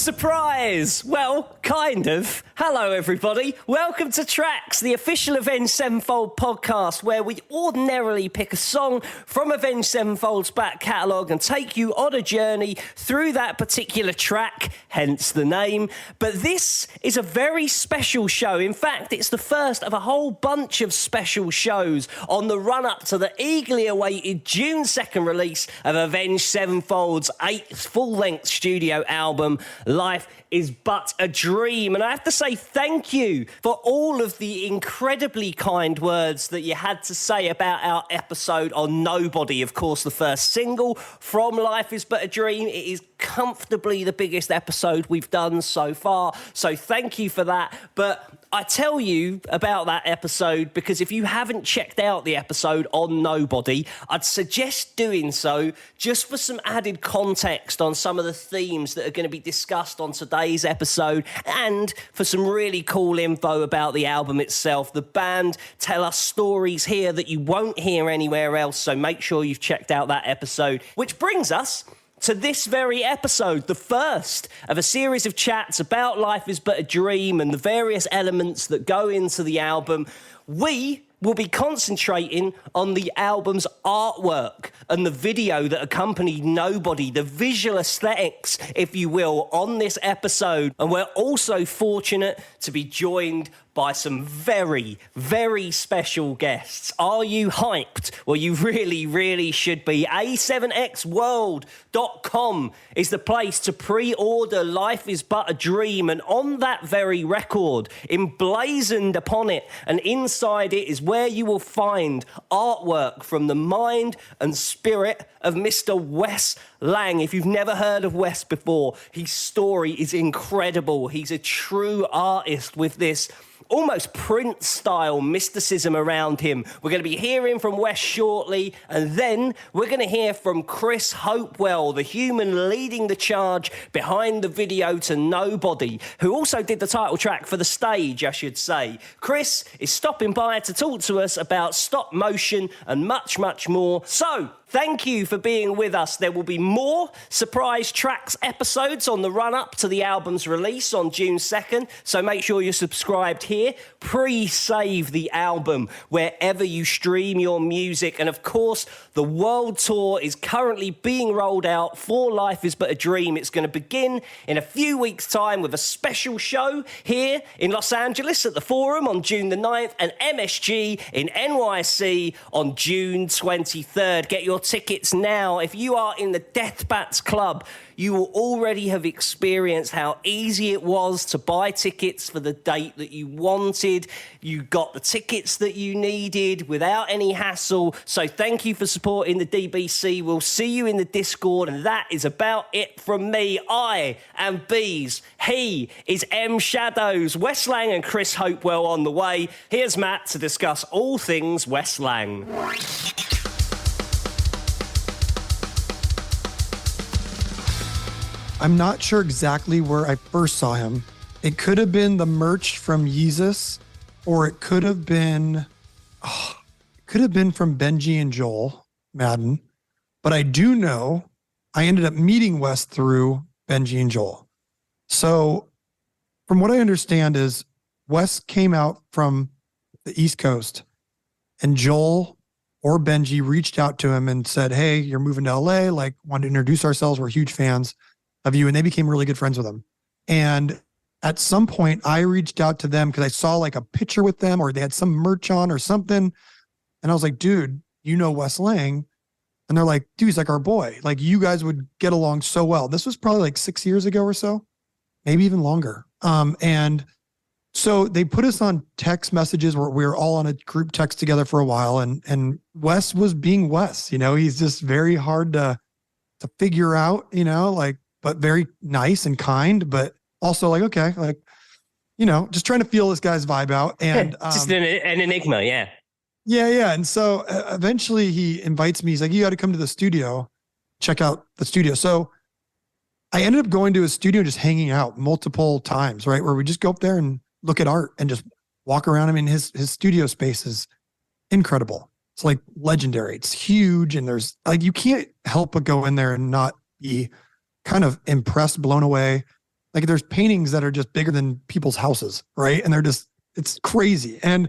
Surprise! Well, kind of. Hello, everybody. Welcome to TRAX, the official Avenged Sevenfold podcast, where we ordinarily pick a song from Avenged Sevenfold's back catalogue and take you on a journey through that particular track, hence the name. But this is a very special show. In fact, it's the first of a whole bunch of special shows on the run-up to the eagerly awaited June 2nd release of Avenged Sevenfold's 8th full-length studio album, Life is But a Dream. And I have to say thank you for all of the incredibly kind words that you had to say about our episode on Nobody. Of course, the first single from Life is But a Dream. It is comfortably the biggest episode we've done so far. So thank you for that. But I tell you about that episode because if you haven't checked out the episode on Nobody, I'd suggest doing so just for some added context on some of the themes that are going to be discussed on today's episode and for some really cool info about the album itself. The band tell us stories here that you won't hear anywhere else, so make sure you've checked out that episode. Which brings us to this very episode, the first of a series of chats about Life is But a Dream and the various elements that go into the album. We will be concentrating on the album's artwork and the video that accompanied Nobody, the visual aesthetics, if you will, on this episode. And we're also fortunate to be joined by some very, very special guests. Are you hyped? Well, you really, really should be. A7xworld.com is the place to pre-order Life is But a Dream, and on that very record, emblazoned upon it and inside it is where you will find artwork from the mind and spirit of Mr. Wes Lang. If you've never heard of Wes before, his story is incredible. He's a true artist with this almost Prince-style mysticism around him. We're going to be hearing from Wes shortly, and then we're going to hear from Chris Hopewell, the human leading the charge behind the video to Nobody, who also did the title track for the stage, I should say. Chris is stopping by to talk to us about stop motion and much, much more. So, thank you for being with us. There will be more surprise TRAX episodes on the run-up to the album's release on June 2nd, so make sure you're subscribed here. Pre-save the album wherever you stream your music. And of course, the world tour is currently being rolled out for Life is But a Dream. It's going to begin in a few weeks' time with a special show here in Los Angeles at the Forum on June the 9th and MSG in NYC on June 23rd. Get your tickets now. If you are in the Deathbat Club, you will already have experienced how easy it was to buy tickets for the date that you wanted. You got the tickets that you needed without any hassle. So thank you for supporting the DBC. We'll see you in the Discord. And that is about it from me. I am Bees. He is M Shadows. Wes Lang and Chris Hopewell on the way. Here's Matt to discuss all things Wes Lang. I'm not sure exactly where I first saw him. It could have been the merch from Yeezus, or it could have been from Benji and Joel Madden. But I do know I ended up meeting Wes through Benji and Joel. So from what I understand is Wes came out from the East Coast and Joel or Benji reached out to him and said, hey, you're moving to LA, like wanted to introduce ourselves. We're huge fans of you. And they became really good friends with him. And at some point I reached out to them because I saw like a picture with them or they had some merch on or something. And I was like, dude, you know Wes Lang? And they're like, dude, he's like our boy. Like you guys would get along so well. This was probably like 6 years ago or so, maybe even longer. And so they put us on text messages where we were all on a group text together for a while. And Wes was being Wes, you know, he's just very hard to figure out, you know, like, but very nice and kind, but also like, okay, like, you know, just trying to feel this guy's vibe out. And just an enigma. Yeah. Yeah. And so eventually he invites me. He's like, you got to come to the studio, check out the studio. So I ended up going to his studio, just hanging out multiple times, right? Where we just go up there and look at art and just walk around. I mean, his studio space is incredible. It's like legendary. It's huge. And there's like, you can't help but go in there and not be kind of impressed, blown away. Like there's paintings that are just bigger than people's houses, right? And they're just, it's crazy. And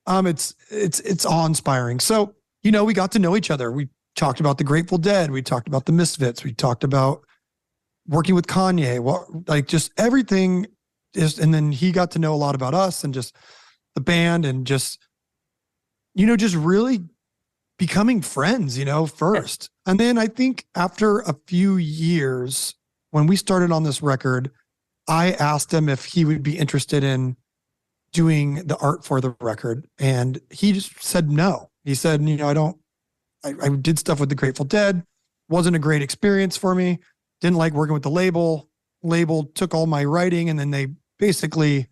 it's awe-inspiring. So, we got to know each other. We talked about the Grateful Dead. We talked about the Misfits. We talked about working with Kanye, like just everything and then he got to know a lot about us and just the band and just, just really becoming friends, first. And then I think after a few years, when we started on this record, I asked him if he would be interested in doing the art for the record. And he just said no. He said, I did stuff with the Grateful Dead. Wasn't a great experience for me. Didn't like working with the label. Label took all my writing and then they basically,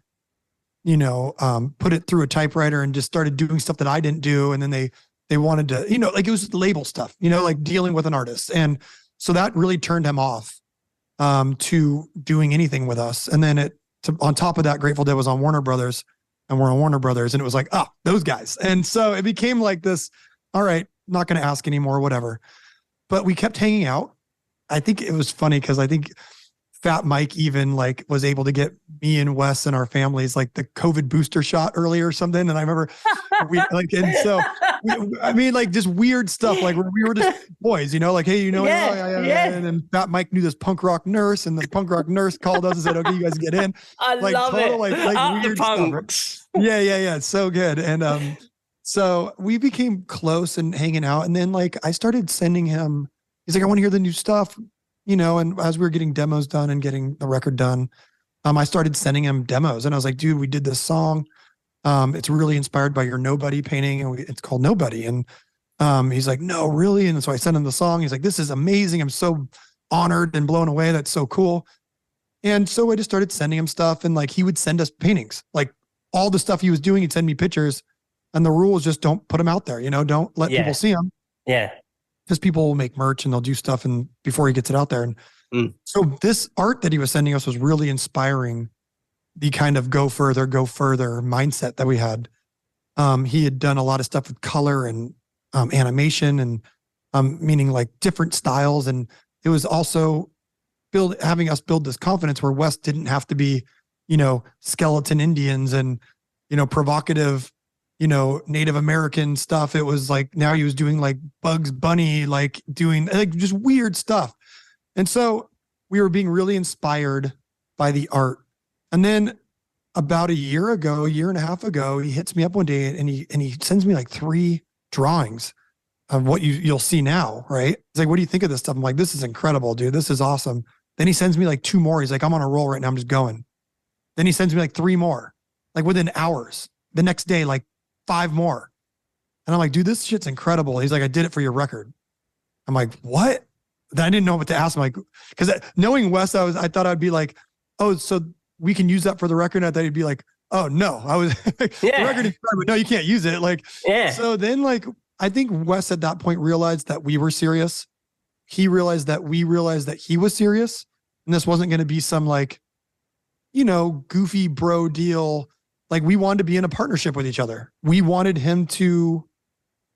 put it through a typewriter and just started doing stuff that I didn't do. And then they wanted to, like it was label stuff, like dealing with an artist. And so that really turned him off to doing anything with us. And then on top of that, Grateful Dead was on Warner Brothers and we're on Warner Brothers. And it was like, those guys. And so it became like this, all right, not going to ask anymore, whatever. But we kept hanging out. I think it was funny because I think Fat Mike even like was able to get me and Wes and our families like the COVID booster shot earlier or something. And I remember like just weird stuff. Like we were just boys, like, hey, Yeah. And then Fat Mike knew this punk rock nurse and the punk rock nurse called us and said, okay, you guys get in. I love it. Like weird the punks. stuff. Right? Yeah. It's so good. And so we became close and hanging out. And then like I started sending him, he's like, I want to hear the new stuff. And as we were getting demos done and getting the record done, I started sending him demos and I was like, dude, we did this song. It's really inspired by your Nobody painting and it's called Nobody. And he's like, no, really? And so I sent him the song. He's like, this is amazing. I'm so honored and blown away. That's so cool. And so I just started sending him stuff and like, he would send us paintings, like all the stuff he was doing. He'd send me pictures and the rule is just don't put them out there. Don't let people see them. Yeah. Because people will make merch and they'll do stuff and before he gets it out there. And so this art that he was sending us was really inspiring the kind of go further mindset that we had. He had done a lot of stuff with color and animation and meaning like different styles. And it was also having us build this confidence where Wes didn't have to be, skeleton Indians and, provocative, Native American stuff. It was like, now he was doing like Bugs Bunny, like doing like just weird stuff. And so we were being really inspired by the art. And then about a year and a half ago, he hits me up one day and he sends me like 3 drawings of what you'll see now. Right. He's like, what do you think of this stuff? I'm like, this is incredible, dude. This is awesome. Then he sends me like 2 more. He's like, I'm on a roll right now. I'm just going. Then he sends me like 3 more, like within hours. The next day, like 5 more. And I'm like, dude, this shit's incredible. He's like, I did it for your record. I'm like, what? Then I didn't know what to ask him. Like, because knowing Wes, I thought I'd be like, oh, so we can use that for the record. And I thought he'd be like, oh no, I was the record is fine, but no, you can't use it. Like, so then like, I think Wes at that point realized that we were serious. He realized that we realized that he was serious. And this wasn't going to be some like, goofy bro deal. Like we wanted to be in a partnership with each other. We wanted him to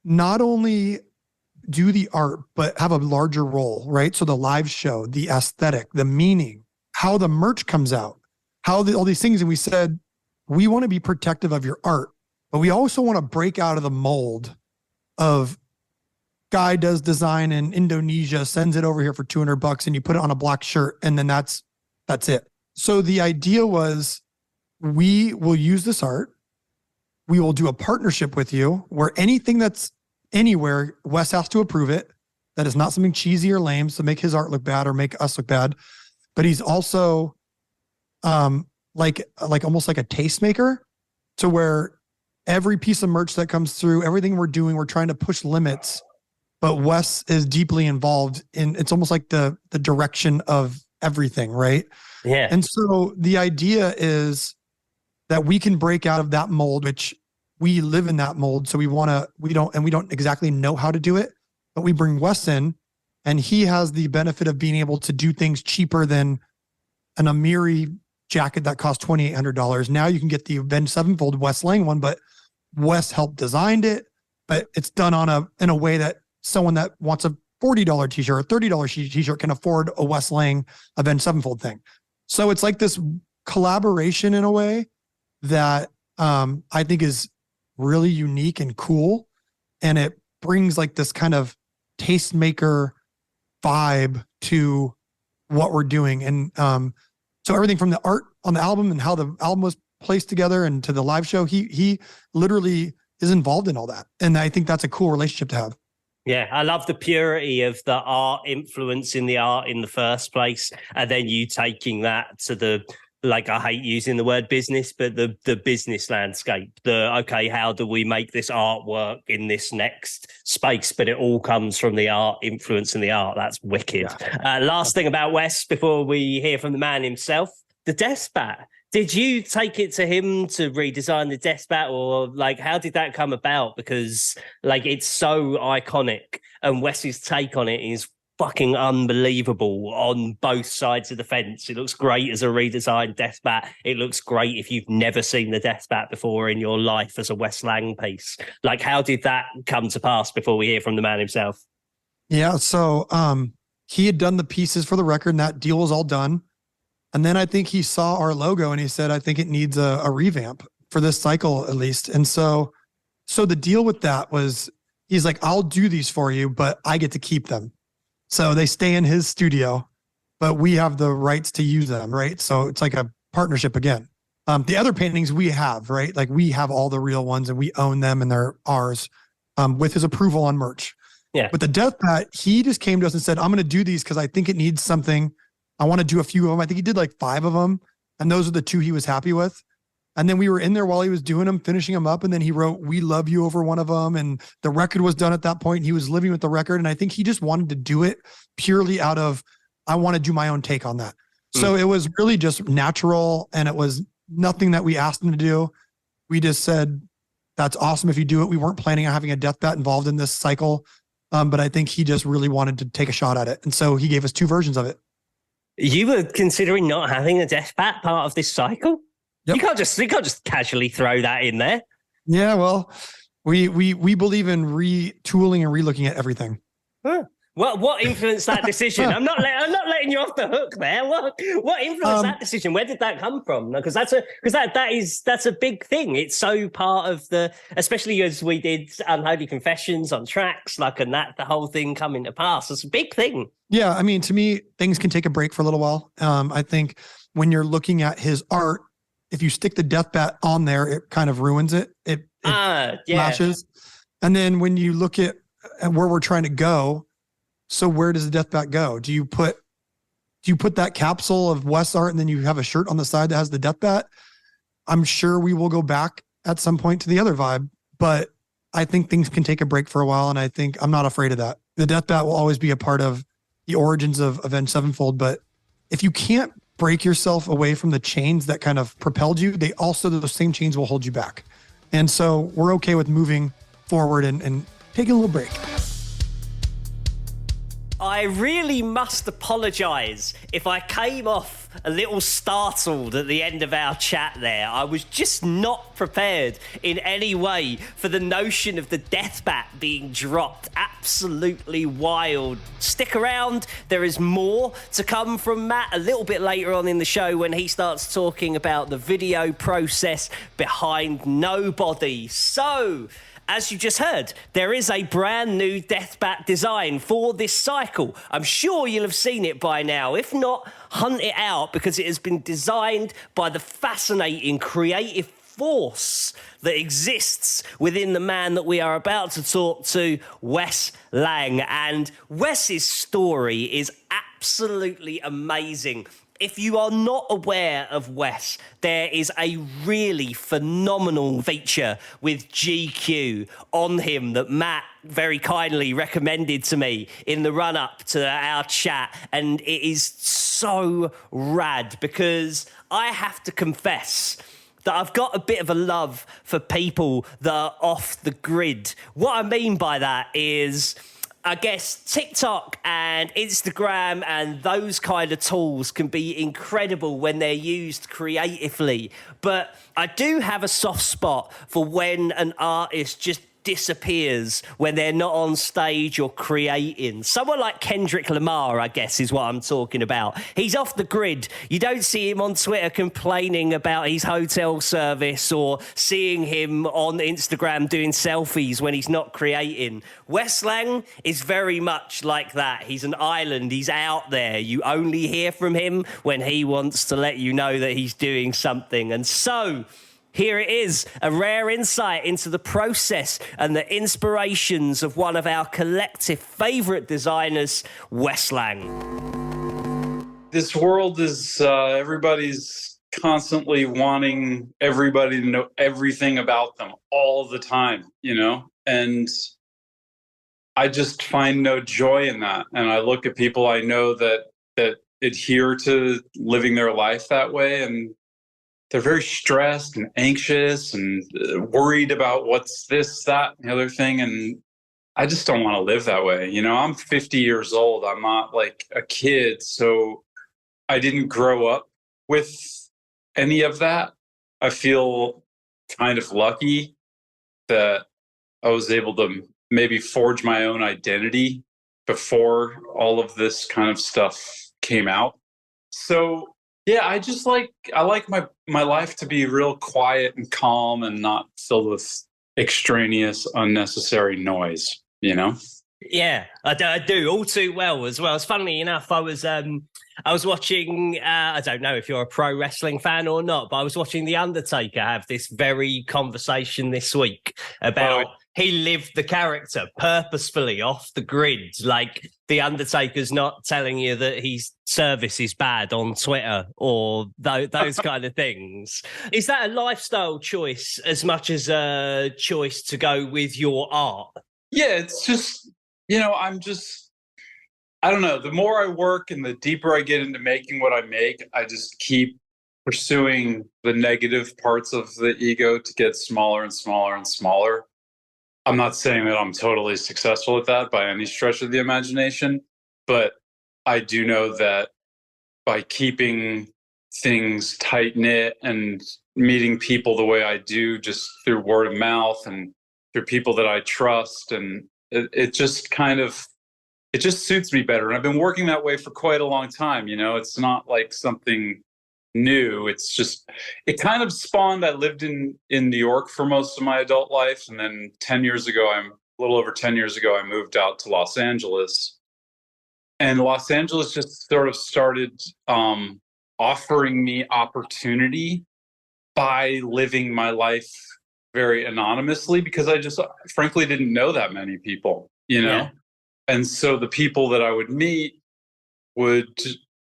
not only do the art, but have a larger role, right? So the live show, the aesthetic, the meaning, how the merch comes out, all these things. And we said, we want to be protective of your art, but we also want to break out of the mold of guy does design in Indonesia, sends it over here for $200 and you put it on a black shirt. And then that's it. So the idea was, we will use this art. We will do a partnership with you where anything that's anywhere, Wes has to approve it. That is not something cheesy or lame to make his art look bad or make us look bad. But he's also like almost like a tastemaker to where every piece of merch that comes through, everything we're doing, we're trying to push limits. But Wes is deeply involved in, it's almost like the direction of everything, right? Yeah. And so the idea is that we can break out of that mold, which we live in that mold. So we don't exactly know how to do it, but we bring Wes in and he has the benefit of being able to do things cheaper than an Amiri jacket that costs $2,800. Now you can get the Avenged Sevenfold Wes Lang one, but Wes helped designed it, but it's done in a way that someone that wants a $40 t-shirt or $30 t-shirt can afford a Wes Lang Avenged Sevenfold thing. So it's like this collaboration in a way that I think is really unique and cool. And it brings like this kind of tastemaker vibe to what we're doing. And so everything from the art on the album and how the album was placed together and to the live show, he literally is involved in all that. And I think that's a cool relationship to have. Yeah, I love the purity of the art influence in the art in the first place, and then you taking that to the, like, I hate using the word business, but the business landscape. Okay, how do we make this artwork in this next space? But it all comes from the art influence and the art. That's wicked. Yeah. Last thing about Wes before we hear from the man himself, the Deathbat. Did you take it to him to redesign the Deathbat, or like how did that come about? Because like it's so iconic, and Wes's take on it is fucking unbelievable on both sides of the fence. It looks great as a redesigned Deathbat. It looks great if you've never seen the Deathbat before in your life as a Wes Lang piece. Like, how did that come to pass before we hear from the man himself? Yeah, so he had done the pieces for the record, and that deal was all done. And then I think he saw our logo and he said, I think it needs a revamp for this cycle at least. And so the deal with that was, he's like, I'll do these for you, but I get to keep them. So they stay in his studio, but we have the rights to use them, right? So it's like a partnership again. The other paintings we have, right? Like we have all the real ones and we own them and they're ours with his approval on merch. Yeah. But the Deathbat, he just came to us and said, I'm going to do these because I think it needs something. I want to do a few of them. I think he did like 5 of them. And those are the 2 he was happy with. And then we were in there while he was doing them, finishing them up. And then he wrote, "We love you" over one of them. And the record was done at that point. And he was living with the record. And I think he just wanted to do it purely out of, I want to do my own take on that. So it was really just natural. And it was nothing that we asked him to do. We just said, that's awesome if you do it. We weren't planning on having a Deathbat involved in this cycle. But I think he just really wanted to take a shot at it. And so he gave us 2 versions of it. You were considering not having a Deathbat part of this cycle? Yep. You can't just casually throw that in there. Yeah, well, we believe in retooling and relooking at everything. Huh. What influenced that decision? I'm not letting you off the hook there. What influenced that decision? Where did that come from? Because that's a big thing. It's so part of the, especially as we did Unholy Confessions on TRAX, like, and that the whole thing coming to pass. It's a big thing. Yeah, I mean, to me, things can take a break for a little while. I think when you're looking at his art, if you stick the Deathbat on there, it kind of ruins it. It flashes. And then when you look at where we're trying to go, so where does the Deathbat go? Do you put that capsule of Wes art and then you have a shirt on the side that has the Deathbat? I'm sure we will go back at some point to the other vibe, but I think things can take a break for a while. And I think I'm not afraid of that. The Deathbat will always be a part of the origins of Avenged Sevenfold. But if you can't break yourself away from the chains that kind of propelled you, those same chains will hold you back. And so we're okay with moving forward and taking a little break. I really must apologise if I came off a little startled at the end of our chat there. I was just not prepared in any way for the notion of the Deathbat being dropped. Absolutely wild. Stick around. There is more to come from Matt a little bit later on in the show when he starts talking about the video process behind Nobody. So, as you just heard, there is a brand new Deathbat design for this cycle. I'm sure you'll have seen it by now. If not, hunt it out because it has been designed by the fascinating creative force that exists within the man that we are about to talk to, Wes Lang. And Wes's story is absolutely amazing. If you are not aware of Wes, there is a really phenomenal feature with GQ on him that Matt very kindly recommended to me in the run-up to our chat. And it is so rad because I have to confess that I've got a bit of a love for people that are off the grid. What I mean by that is, I guess TikTok and Instagram and those kind of tools can be incredible when they're used creatively. But I do have a soft spot for when an artist just disappears when they're not on stage or creating. Someone like Kendrick Lamar, I guess, is what I'm talking about. He's off the grid. You don't see him on Twitter complaining about his hotel service or seeing him on Instagram doing selfies when he's not creating. Wes Lang is very much like that. He's an island. He's out there. You only hear from him when he wants to let you know that he's doing something. And so here it is, a rare insight into the process and the inspirations of one of our collective favourite designers, Wes Lang. This world is, everybody's constantly wanting everybody to know everything about them all the time, you know? And I just find no joy in that. And I look at people I know that adhere to living their life that way, and they're very stressed and anxious and worried about what's this, that, and the other thing. And I just don't want to live that way. You know, I'm 50 years old. I'm not like a kid. So I didn't grow up with any of that. I feel kind of lucky that I was able to maybe forge my own identity before all of this kind of stuff came out. So yeah, I like my life to be real quiet and calm and not filled with extraneous, unnecessary noise, you know? Yeah, I do all too well as well. It's funny enough, I was watching, I don't know if you're a pro wrestling fan or not, but I was watching The Undertaker have this very conversation this week about he lived the character purposefully off the grid. Like, The Undertaker's not telling you that his service is bad on Twitter or those kind of things. Is that a lifestyle choice as much as a choice to go with your art? Yeah, it's just, you know, I don't know. The more I work and the deeper I get into making what I make, I just keep pursuing the negative parts of the ego to get smaller and smaller and smaller. I'm not saying that I'm totally successful at that by any stretch of the imagination, but I do know that by keeping things tight knit and meeting people the way I do, just through word of mouth and through people that I trust, and it just suits me better. And I've been working that way for quite a long time. You know, it's not like something new. It's just, it kind of spawned. I lived in New York for most of my adult life. And then a little over 10 years ago, I moved out to Los Angeles. And Los Angeles just sort of started offering me opportunity by living my life very anonymously, because I just frankly didn't know that many people, you know? Yeah. And so the people that I would meet would,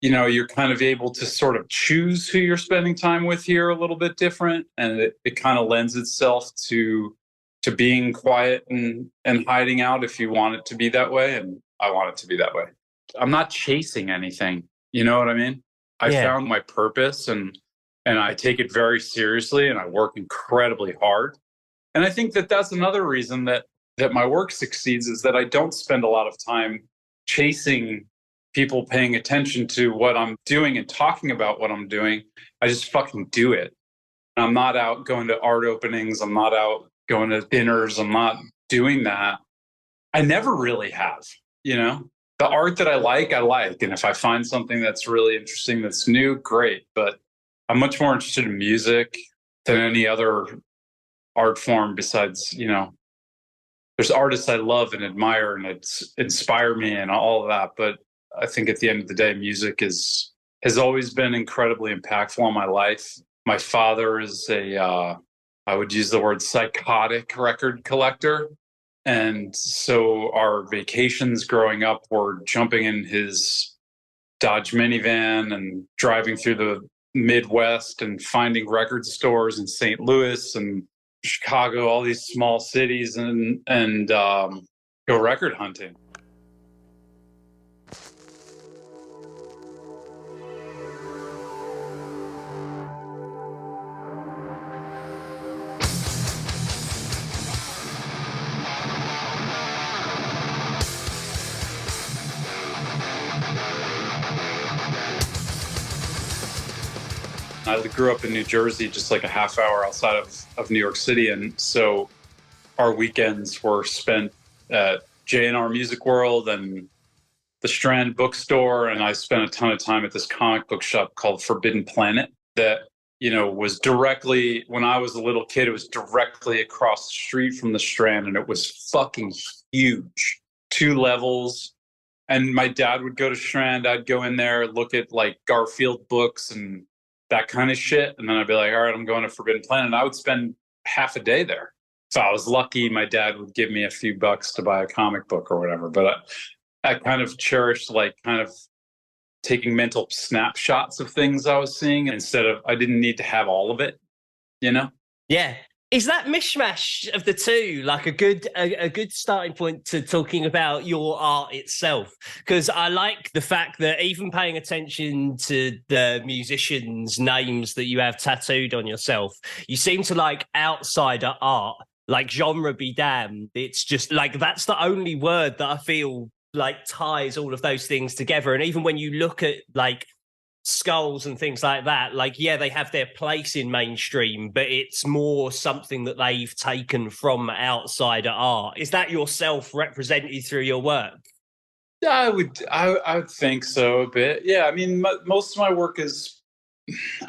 you know, you're kind of able to sort of choose who you're spending time with here a little bit different. And it kind of lends itself to being quiet and hiding out if you want it to be that way. And I want it to be that way. I'm not chasing anything. You know what I mean? I found my purpose and I take it very seriously and I work incredibly hard. And I think that that's another reason that my work succeeds, is that I don't spend a lot of time chasing people paying attention to what I'm doing and talking about what I'm doing. I just fucking do it. I'm not out going to art openings. I'm not out going to dinners. I'm not doing that. I never really have, you know? The art that I like. And if I find something that's really interesting, that's new, great. But I'm much more interested in music than any other art form besides, you know, there's artists I love and admire and it's inspire me and all of that. But I think at the end of the day, music has always been incredibly impactful on my life. My father is I would use the word psychotic record collector. And so our vacations growing up were jumping in his Dodge minivan and driving through the Midwest and finding record stores in St. Louis and Chicago, all these small cities, and go record hunting. I grew up in New Jersey, just like a half hour outside of New York City. And so our weekends were spent at J&R Music World and the Strand bookstore, and I spent a ton of time at this comic book shop called Forbidden Planet that, you know, was directly, when I was a little kid, it was directly across the street from the Strand, and it was fucking huge, 2 levels. And my dad would go to Strand, I'd go in there, look at like Garfield books and that kind of shit, and then I'd be like, all right, I'm going to Forbidden Planet, and I would spend half a day there. So I was lucky my dad would give me a few bucks to buy a comic book or whatever. But I kind of cherished like kind of taking mental snapshots of things I was seeing instead of, I didn't need to have all of it, you know? Yeah. Is that mishmash of the two like a good starting point to talking about your art itself? Because I like the fact that even paying attention to the musicians' names that you have tattooed on yourself, you seem to like outsider art, like genre be damned. It's just like that's the only word that I feel like ties all of those things together. And even when you look at like skulls and things like that, like, yeah, they have their place in mainstream, but it's more something that they've taken from outsider art. Is that yourself represented through your work? Yeah, I would think so a bit. Yeah, I mean, most of my work is,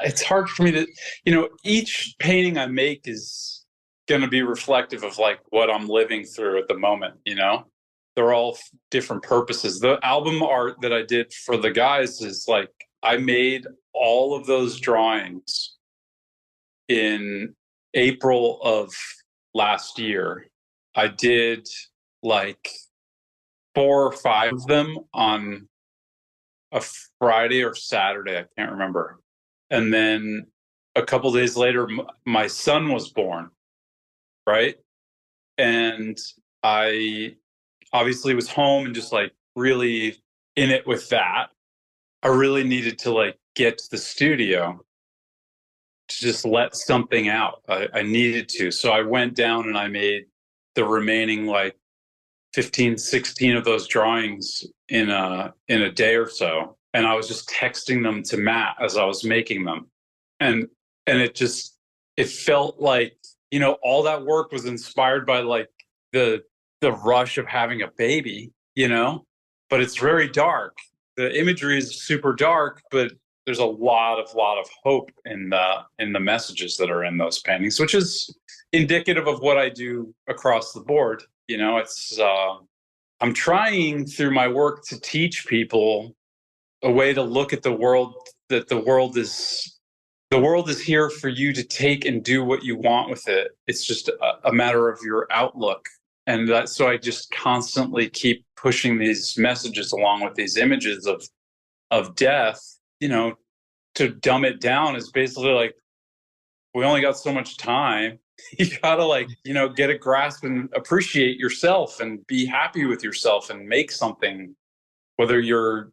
it's hard for me to, you know, each painting I make is going to be reflective of like what I'm living through at the moment, you know? They're all different purposes. The album art that I did for the guys is like, I made all of those drawings in April of last year. I did like 4 or 5 of them on a Friday or Saturday. I can't remember. And then a couple days later, my son was born, right? And I obviously was home and just like really in it with that. I really needed to like get to the studio to just let something out. I needed to. So I went down and I made the remaining like 15, 16 of those drawings in a day or so. And I was just texting them to Matt as I was making them. And it felt like, you know, all that work was inspired by like the rush of having a baby, you know, but it's very dark. The imagery is super dark, but there's a lot of hope in the messages that are in those paintings, which is indicative of what I do across the board. You know, it's I'm trying through my work to teach people a way to look at the world, that the world is here for you to take and do what you want with it. It's just a matter of your outlook. And so I just constantly keep pushing these messages along with these images of death, you know, to dumb it down is basically like, we only got so much time. You gotta like, you know, get a grasp and appreciate yourself and be happy with yourself and make something, it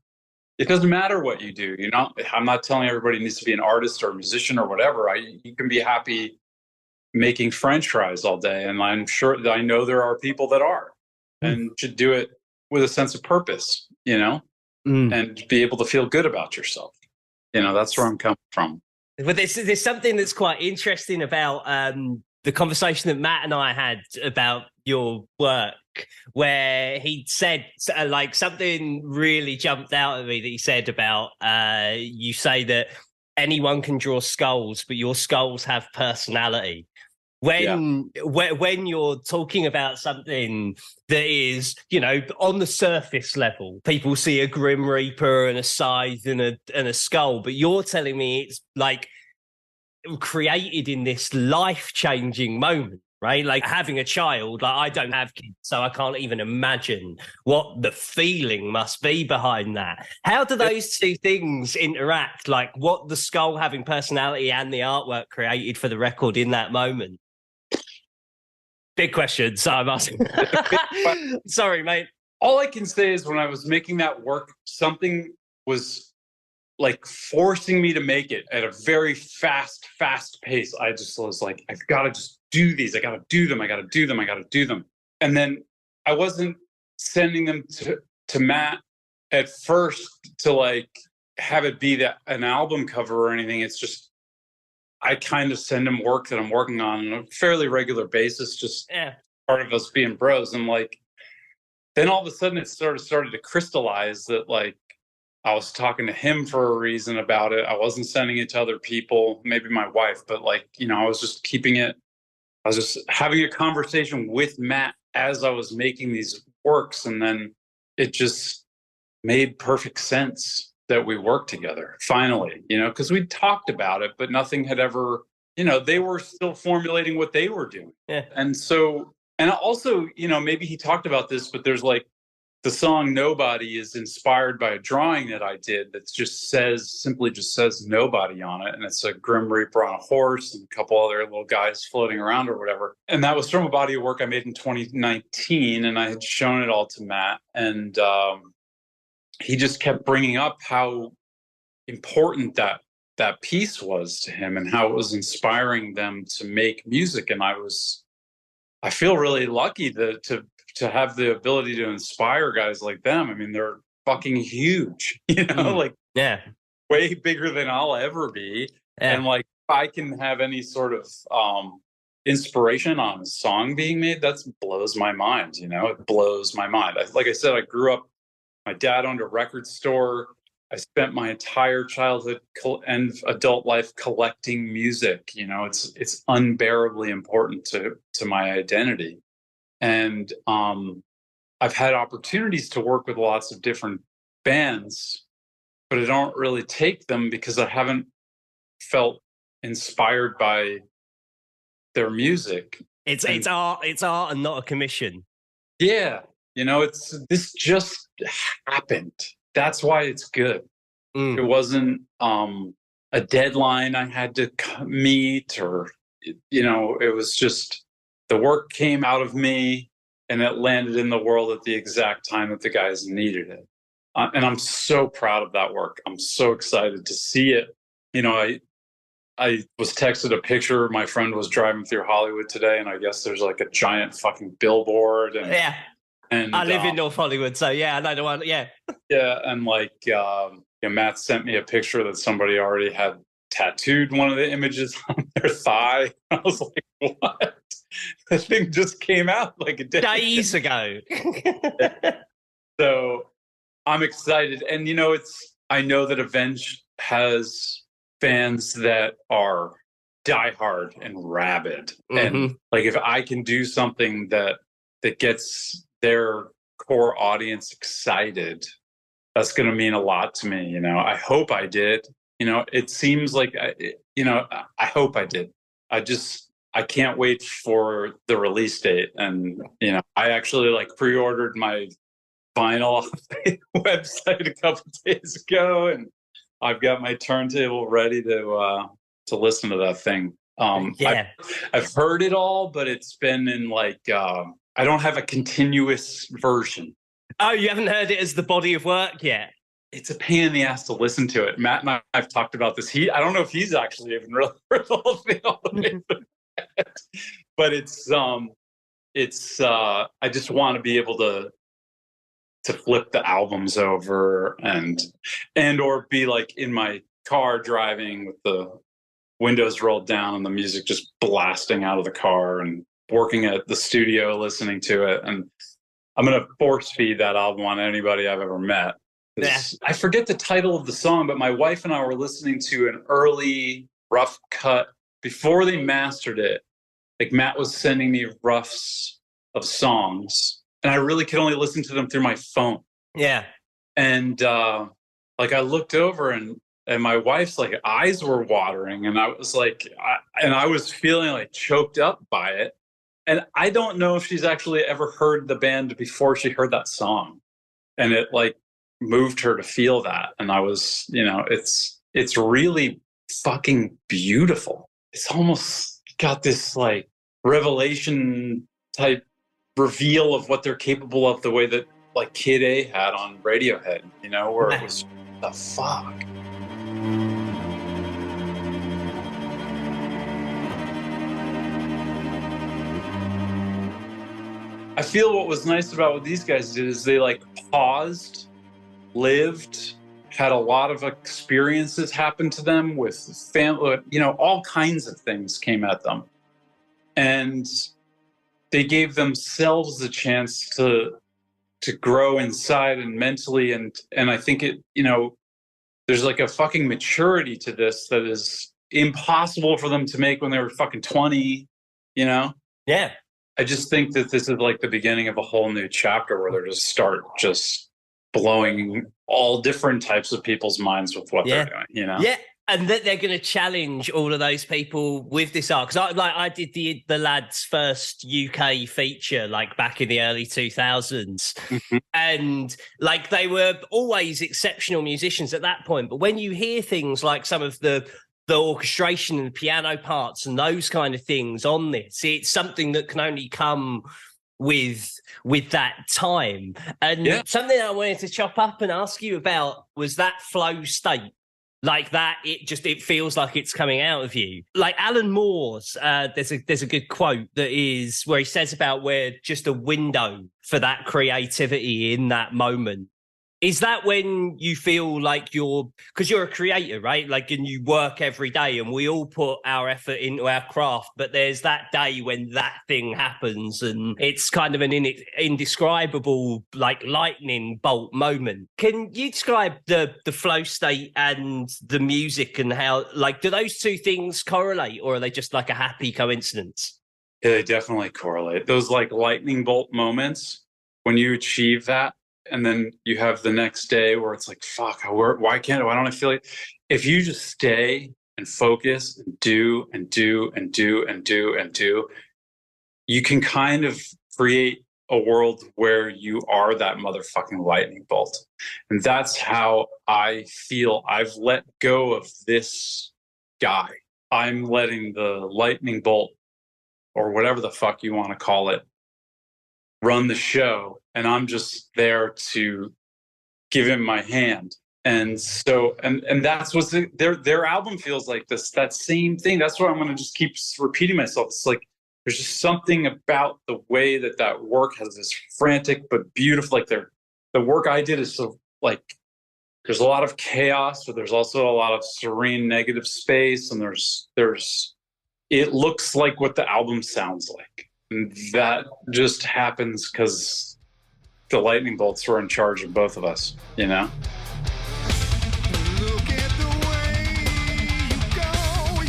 doesn't matter what you do, you know. I'm not telling everybody needs to be an artist or a musician or whatever. You can be happy making French fries all day. And I'm sure that I know there are people that are and should do it with a sense of purpose, you know, and be able to feel good about yourself. You know, that's where I'm coming from. But there's something that's quite interesting about the conversation that Matt and I had about your work, where he said like something really jumped out at me that he said about you say that anyone can draw skulls, but your skulls have personality. When you're talking about something that is, you know, on the surface level, people see a Grim Reaper and a scythe and a skull, but you're telling me it's like created in this life-changing moment, right? Like having a child, like I don't have kids, so I can't even imagine what the feeling must be behind that. How do those two things interact? Like what the skull having personality and the artwork created for the record in that moment? Big question, so I'm asking. Sorry, mate. All I can say is when I was making that work, something was like forcing me to make it at a very fast pace. I just was like, I've got to just do these. I got to do them. I got to do them. I got to do them. And then I wasn't sending them to Matt at first to like have it be an album cover or anything. It's just, I kind of send him work that I'm working on a fairly regular basis, just part of us being bros. And like, then all of a sudden it started to crystallize that like I was talking to him for a reason about it. I wasn't sending it to other people, maybe my wife, but like, you know, I was just keeping it. I was just having a conversation with Matt as I was making these works. And then it just made perfect sense that we worked together finally, you know, because we'd talked about it, but nothing had ever, you know, they were still formulating what they were doing. Yeah. And so, and also, you know, maybe he talked about this, but there's like the song Nobody is inspired by a drawing that I did that simply just says nobody on it. And it's a Grim Reaper on a horse and a couple other little guys floating around or whatever. And that was from a body of work I made in 2019. And I had shown it all to Matt. And he just kept bringing up how important that piece was to him and how it was inspiring them to make music. And I feel really lucky to have the ability to inspire guys like them. I mean, they're fucking huge, you know, like way bigger than I'll ever be. Yeah. And like, if I can have any sort of inspiration on a song being made, that blows my mind, you know, it blows my mind. Like I said, I grew up, my dad owned a record store. I spent my entire childhood and adult life collecting music. You know, it's unbearably important to my identity. And I've had opportunities to work with lots of different bands, but I don't really take them because I haven't felt inspired by their music. It's art and not a commission. Yeah. You know, this just happened. That's why it's good. It wasn't a deadline I had to meet or, you know, it was just the work came out of me and it landed in the world at the exact time that the guys needed it. And I'm so proud of that work. I'm so excited to see it. You know, I was texted a picture. My friend was driving through Hollywood today, and I guess there's like a giant fucking billboard. And yeah. And I live in North Hollywood, so yeah, I know the one. Yeah. Yeah, and like Matt sent me a picture that somebody already had tattooed one of the images on their thigh. I was like, what? The thing just came out like a day days ago. Yeah. So I'm excited. And, you know, I know that Avenged has fans that are diehard and rabid. And like, if I can do something that gets their core audience excited, that's going to mean a lot to me. You know, I hope I did. You know, it seems like, I hope I did. I can't wait for the release date. And, you know, I actually like pre-ordered my vinyl off the website a couple days ago, and I've got my turntable ready to listen to that thing. Yeah. I've heard it all, but it's been in like, I don't have a continuous version. Oh, you haven't heard it as the body of work yet? It's a pain in the ass to listen to it. Matt and I've talked about this. I don't know if he's actually even really heard the whole thing all the way through. But I just want to be able to flip the albums over and or be like in my car driving with the windows rolled down and the music just blasting out of the car, and working at the studio listening to it. And I'm going to force feed that album on anybody I've ever met. Yeah. I forget the title of the song, but my wife and I were listening to an early rough cut before they mastered it. Like, Matt was sending me roughs of songs, and I really could only listen to them through my phone. Yeah. And like, I looked over and my wife's like eyes were watering, and I was like, I was feeling like choked up by it. And I don't know if she's actually ever heard the band before she heard that song, and it like moved her to feel that. And I was, you know, it's really fucking beautiful. It's almost got this like revelation type reveal of what they're capable of, the way that like Kid A had on Radiohead, you know, where it was the fuck. I feel what was nice about what these guys did is they like paused, lived, had a lot of experiences happen to them with family, you know, all kinds of things came at them. And they gave themselves the chance to grow inside and mentally, and I think it, there's like a fucking maturity to this that is impossible for them to make when they were fucking 20, Yeah. I just think that this is like the beginning of a whole new chapter where they're just blowing all different types of people's minds with what they're doing, Yeah. And that they're going to challenge all of those people with this art. Because I did the lads' first UK feature like back in the early 2000s. Mm-hmm. And like they were always exceptional musicians at that point. But when you hear things like some of the orchestration and the piano parts and those kind of things on this, it's something that can only come with that time. And something I wanted to chop up and ask you about was that flow state. Like that, it feels like it's coming out of you. Like Alan Moore's, there's a good quote that is where he says about where just a window for that creativity in that moment. Is that when you feel like because you're a creator, right? Like, and you work every day and we all put our effort into our craft, but there's that day when that thing happens and it's kind of an indescribable, like lightning bolt moment. Can you describe the flow state and the music and how, like, do those two things correlate or are they just like a happy coincidence? Yeah, they definitely correlate. Those like lightning bolt moments, when you achieve that, and then you have the next day where it's like, fuck, why don't I feel like, if you just stay and focus and do and do and do and do and do, you can kind of create a world where you are that motherfucking lightning bolt. And that's how I feel. I've let go of this guy. I'm letting the lightning bolt, or whatever the fuck you want to call it, run the show, and I'm just there to give him my hand. And so, and that's what their album feels like. That same thing. That's what I'm going to just keep repeating myself. It's like there's just something about the way that work has this frantic but beautiful. Like the work I did is so like there's a lot of chaos, but there's also a lot of serene negative space, and there's it looks like what the album sounds like. And that just happens because the lightning bolts were in charge of both of us, Look at the way you go,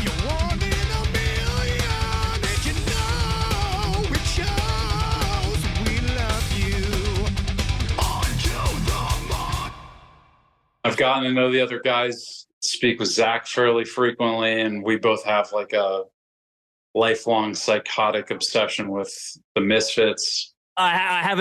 you're one in a million, and you know it shows. We love you until the morning. I've gotten to know the other guys, speak with Zach fairly frequently, and we both have like a lifelong psychotic obsession with the Misfits. I have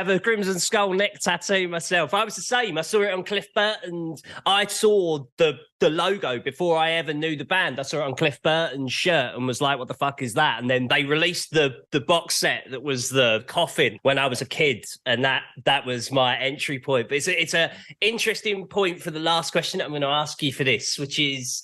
a Crimson Skull neck tattoo myself. I was the same. I saw it on Cliff Burton's. I saw the logo before I ever knew the band. I saw it on Cliff Burton's shirt and was like, what the fuck is that? And then they released the box set that was the Coffin when I was a kid. And that was my entry point. But it's a interesting point for the last question that I'm going to ask you for this, which is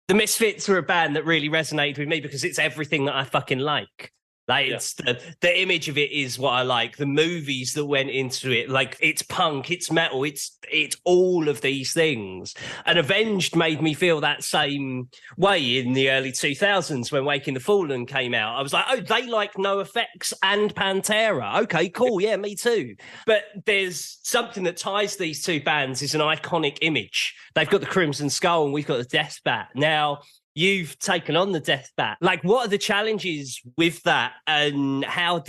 the Misfits were a band that really resonated with me because it's everything that I fucking like. Like it's the image of it is what I like. The movies that went into it, like it's punk, it's metal, it's all of these things. And Avenged made me feel that same way in the early 2000s when Waking the Fallen came out. I was like, oh, they like NoFX and Pantera. Okay, cool, yeah, me too. But there's something that ties these two bands is an iconic image. They've got the Crimson Skull and we've got the Deathbat. Now, you've taken on the Deathbat. Like, what are the challenges with that, and how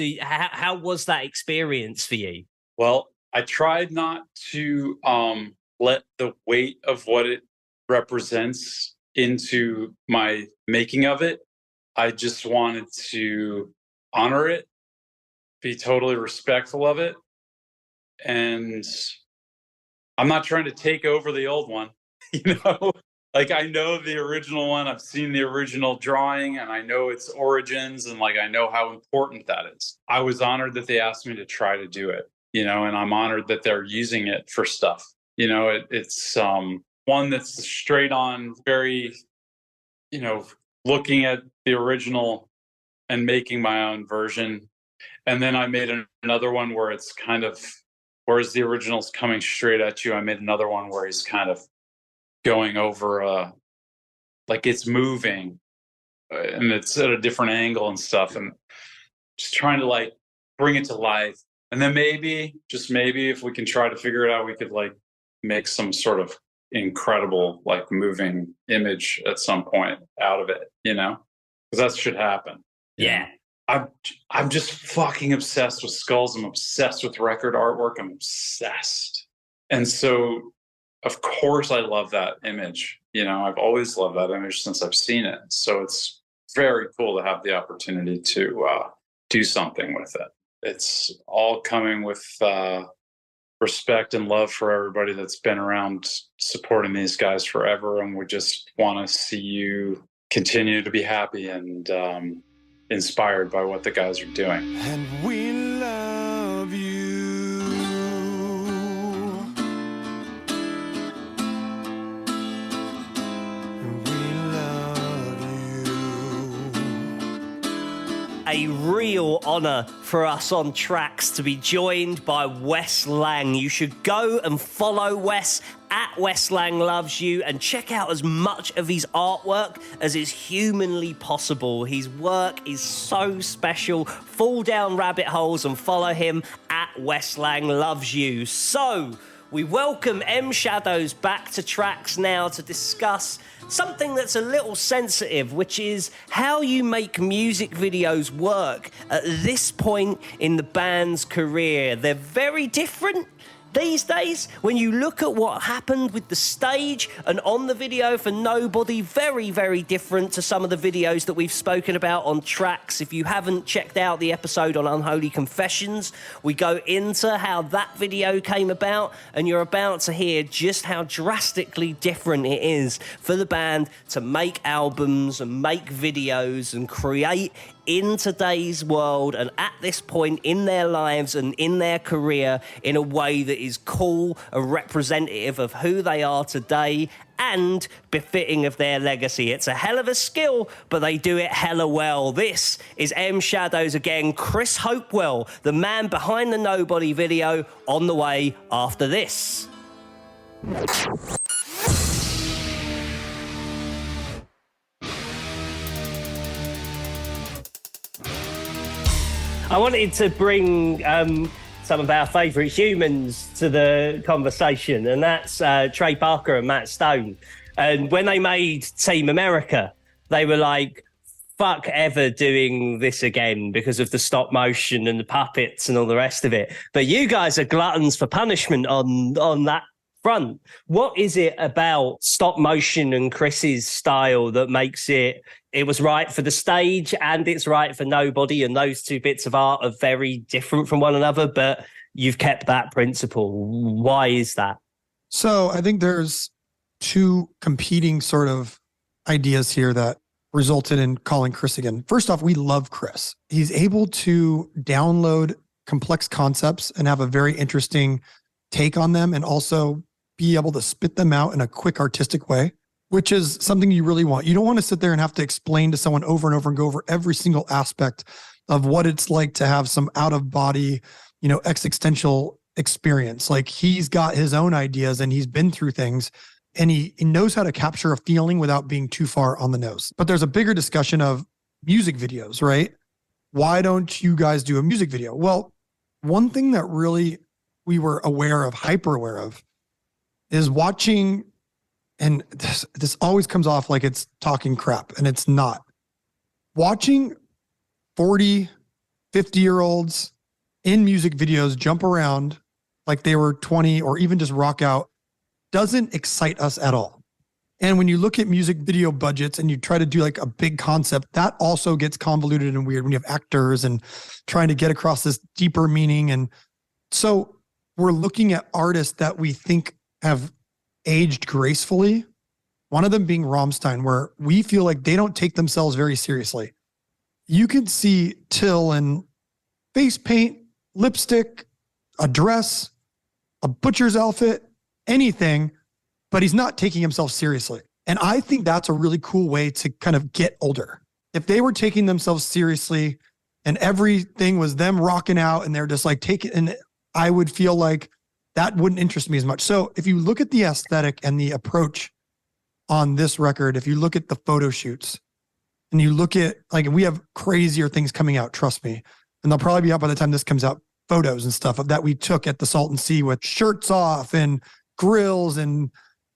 was that experience for you? Well, I tried not to let the weight of what it represents into my making of it. I just wanted to honor it, be totally respectful of it, and I'm not trying to take over the old one, Like, I know the original one. I've seen the original drawing, and I know its origins, and like I know how important that is. I was honored that they asked me to try to do it, and I'm honored that they're using it for stuff. It's one that's straight on, very, looking at the original and making my own version. And then I made another one where it's kind of, whereas the original's coming straight at you, I made another one where he's kind of going over like it's moving and it's at a different angle and stuff, and just trying to like bring it to life. And then maybe, just maybe, if we can try to figure it out, we could like make some sort of incredible like moving image at some point out of it, you know, because that should happen. Yeah. I'm just fucking obsessed with skulls. I'm obsessed with record artwork. I'm obsessed. And so, of course, I love that image. You know, I've always loved that image since I've seen it. So it's very cool to have the opportunity to do something with it. It's all coming with respect and love for everybody that's been around supporting these guys forever. And we just want to see you continue to be happy and inspired by what the guys are doing. And we love you. We love you. A real honor for us on TRAX to be joined by Wes Lang. You should go and follow Wes at Wes Lang Loves You and check out as much of his artwork as is humanly possible. His work is so special. Fall down rabbit holes and follow him at Wes Lang Loves You. So we welcome M Shadows back to TRAX now to discuss something that's a little sensitive, which is how you make music videos work at this point in the band's career. They're very different these days. When you look at what happened with the stage and on the video for Nobody, very, very different to some of the videos that we've spoken about on TRAX. If you haven't checked out the episode on Unholy Confessions, we go into how that video came about, and you're about to hear just how drastically different it is for the band to make albums and make videos and create in today's world and at this point in their lives and in their career in a way that is cool and representative of who they are today and befitting of their legacy. It's a hell of a skill, but they do it hella well. This is M Shadows again, Chris Hopewell, the man behind the Nobody video, on the way after this. I wanted to bring some of our favourite humans to the conversation, and that's Trey Parker and Matt Stone. And when they made Team America, they were like, fuck ever doing this again because of the stop motion and the puppets and all the rest of it. But you guys are gluttons for punishment on that front. What is it about stop motion and Chris's style that makes it was right for the stage and it's right for Nobody, and those two bits of art are very different from one another, but you've kept that principle? Why is that? So I think there's two competing sort of ideas here that resulted in calling Chris again. First off, we love Chris. He's able to download complex concepts and have a very interesting take on them, and also be able to spit them out in a quick artistic way, which is something you really want. You don't want to sit there and have to explain to someone over and over and go over every single aspect of what it's like to have some out of body, existential experience. Like, he's got his own ideas and he's been through things, and he knows how to capture a feeling without being too far on the nose. But there's a bigger discussion of music videos, right? Why don't you guys do a music video? Well, one thing that really we were hyper aware of, is watching, and this always comes off like it's talking crap, and it's not. Watching 40, 50-year-olds in music videos jump around like they were 20 or even just rock out doesn't excite us at all. And when you look at music video budgets and you try to do like a big concept, that also gets convoluted and weird when you have actors and trying to get across this deeper meaning. And so we're looking at artists that we think have aged gracefully. One of them being Rammstein, where we feel like they don't take themselves very seriously. You could see Till in face paint, lipstick, a dress, a butcher's outfit, anything, but he's not taking himself seriously. And I think that's a really cool way to kind of get older. If they were taking themselves seriously and everything was them rocking out and they're just like taking, and I would feel like that wouldn't interest me as much. So if you look at the aesthetic and the approach on this record, if you look at the photo shoots and you look at, like, we have crazier things coming out, trust me. and they'll probably be out by the time this comes out, photos and stuff of that we took at the Salton Sea with shirts off and grills and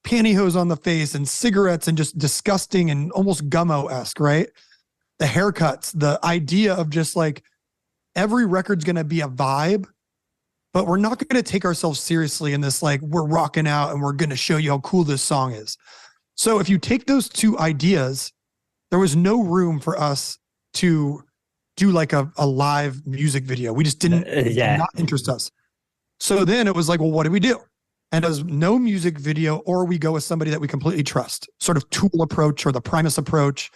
pantyhose on the face and cigarettes and just disgusting and almost gummo-esque, right? The haircuts, the idea of just like every record's going to be a vibe, but we're not going to take ourselves seriously in this, like we're rocking out and we're going to show you how cool this song is. So if you take those two ideas, there was no room for us to do like a live music video. We just did not interest us. So then it was like, well, what do we do? And it was no music video, or we go with somebody that we completely trust, sort of Tool approach or the Primus approach.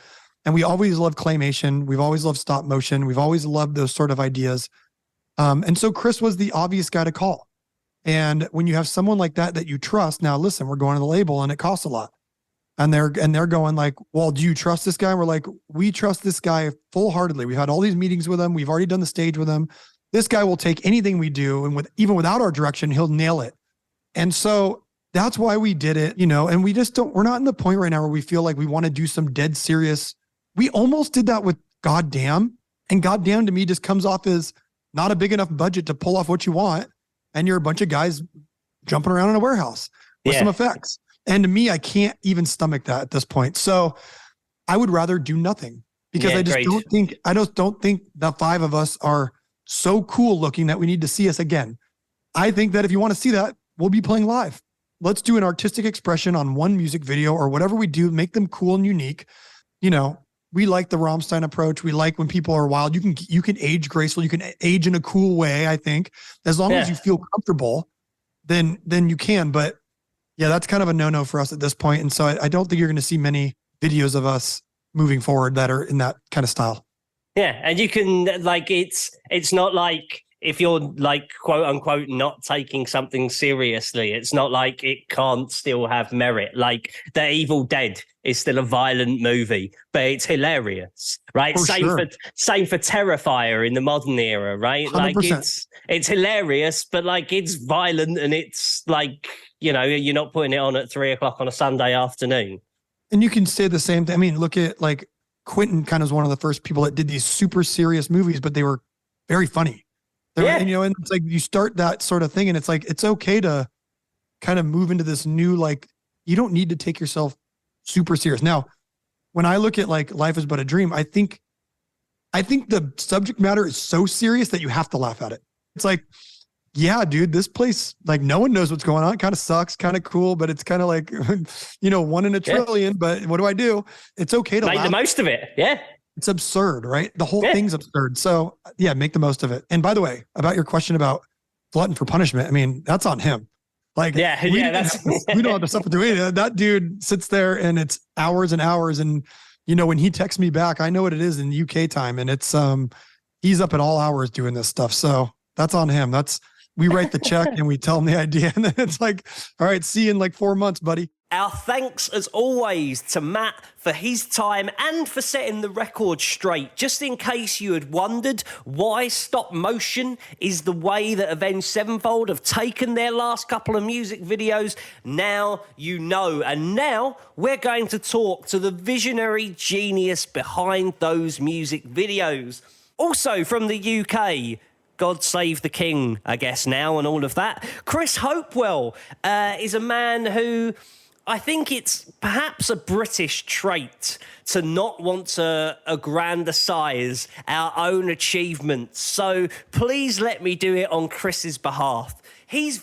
And we always loved claymation. We've always loved stop motion. We've always loved those sort of ideas. And so Chris was the obvious guy to call. And when you have someone like that you trust, now listen, we're going to the label and it costs a lot. And they're going like, well, do you trust this guy? And we're like, we trust this guy full-heartedly. We've had all these meetings with him. We've already done the stage with him. This guy will take anything we do, and even without our direction, he'll nail it. And so that's why we did it, and we're not in the point right now where we feel like we want to do some dead serious. We almost did that with Goddamn, and Goddamn to me just comes off as not a big enough budget to pull off what you want. And you're a bunch of guys jumping around in a warehouse with some effects. And to me, I can't even stomach that at this point. So I would rather do nothing, because I don't think the five of us are so cool looking that we need to see us again. I think that if you want to see that, we'll be playing live. Let's do an artistic expression on one music video or whatever we do, make them cool and unique. We like the Rammstein approach. We like when people are wild. You can age graceful. You can age in a cool way. I think as long as you feel comfortable, then you can. But yeah, that's kind of a no-no for us at this point. And so I don't think you're going to see many videos of us moving forward that are in that kind of style. Yeah. And you can it's not like if you're like quote unquote not taking something seriously, it's not like it can't still have merit. Like The Evil Dead is still a violent movie, but it's hilarious, right? Same for Terrifier in the modern era, right? 100%. Like it's hilarious, but like it's violent, and it's like, you're not putting it on at 3:00 on a Sunday afternoon. And you can say the same thing. I mean, look at like Quentin kind of was one of the first people that did these super serious movies, but they were very funny. And it's like you start that sort of thing, and it's like it's okay to kind of move into this new, like, you don't need to take yourself super serious. Now, when I look at like Life is But a Dream, I think the subject matter is so serious that you have to laugh at it. It's like, yeah, dude, this place, like, no one knows what's going on. It kind of sucks, kind of cool, but it's kind of like, 1 in a trillion. But what do? It's okay to make the most of it. Yeah. It's absurd, right? The whole thing's absurd. So yeah, make the most of it. And by the way, about your question about glutton for punishment, I mean, that's on him. Like, we don't have to suffer through it. That dude sits there and it's hours and hours. And when he texts me back, I know what it is in UK time, and it's he's up at all hours doing this stuff. So that's on him. We write the check and we tell him the idea, and then it's like, all right, see you in like 4 months, buddy. Our thanks, as always, to Matt for his time and for setting the record straight. Just in case you had wondered why stop motion is the way that Avenged Sevenfold have taken their last couple of music videos, now you know. And now we're going to talk to the visionary genius behind those music videos. Also from the UK, God save the king, I guess now, and all of that. Chris Hopewell is a man who, I think it's perhaps a British trait to not want to aggrandise our own achievements. So please let me do it on Chris's behalf. His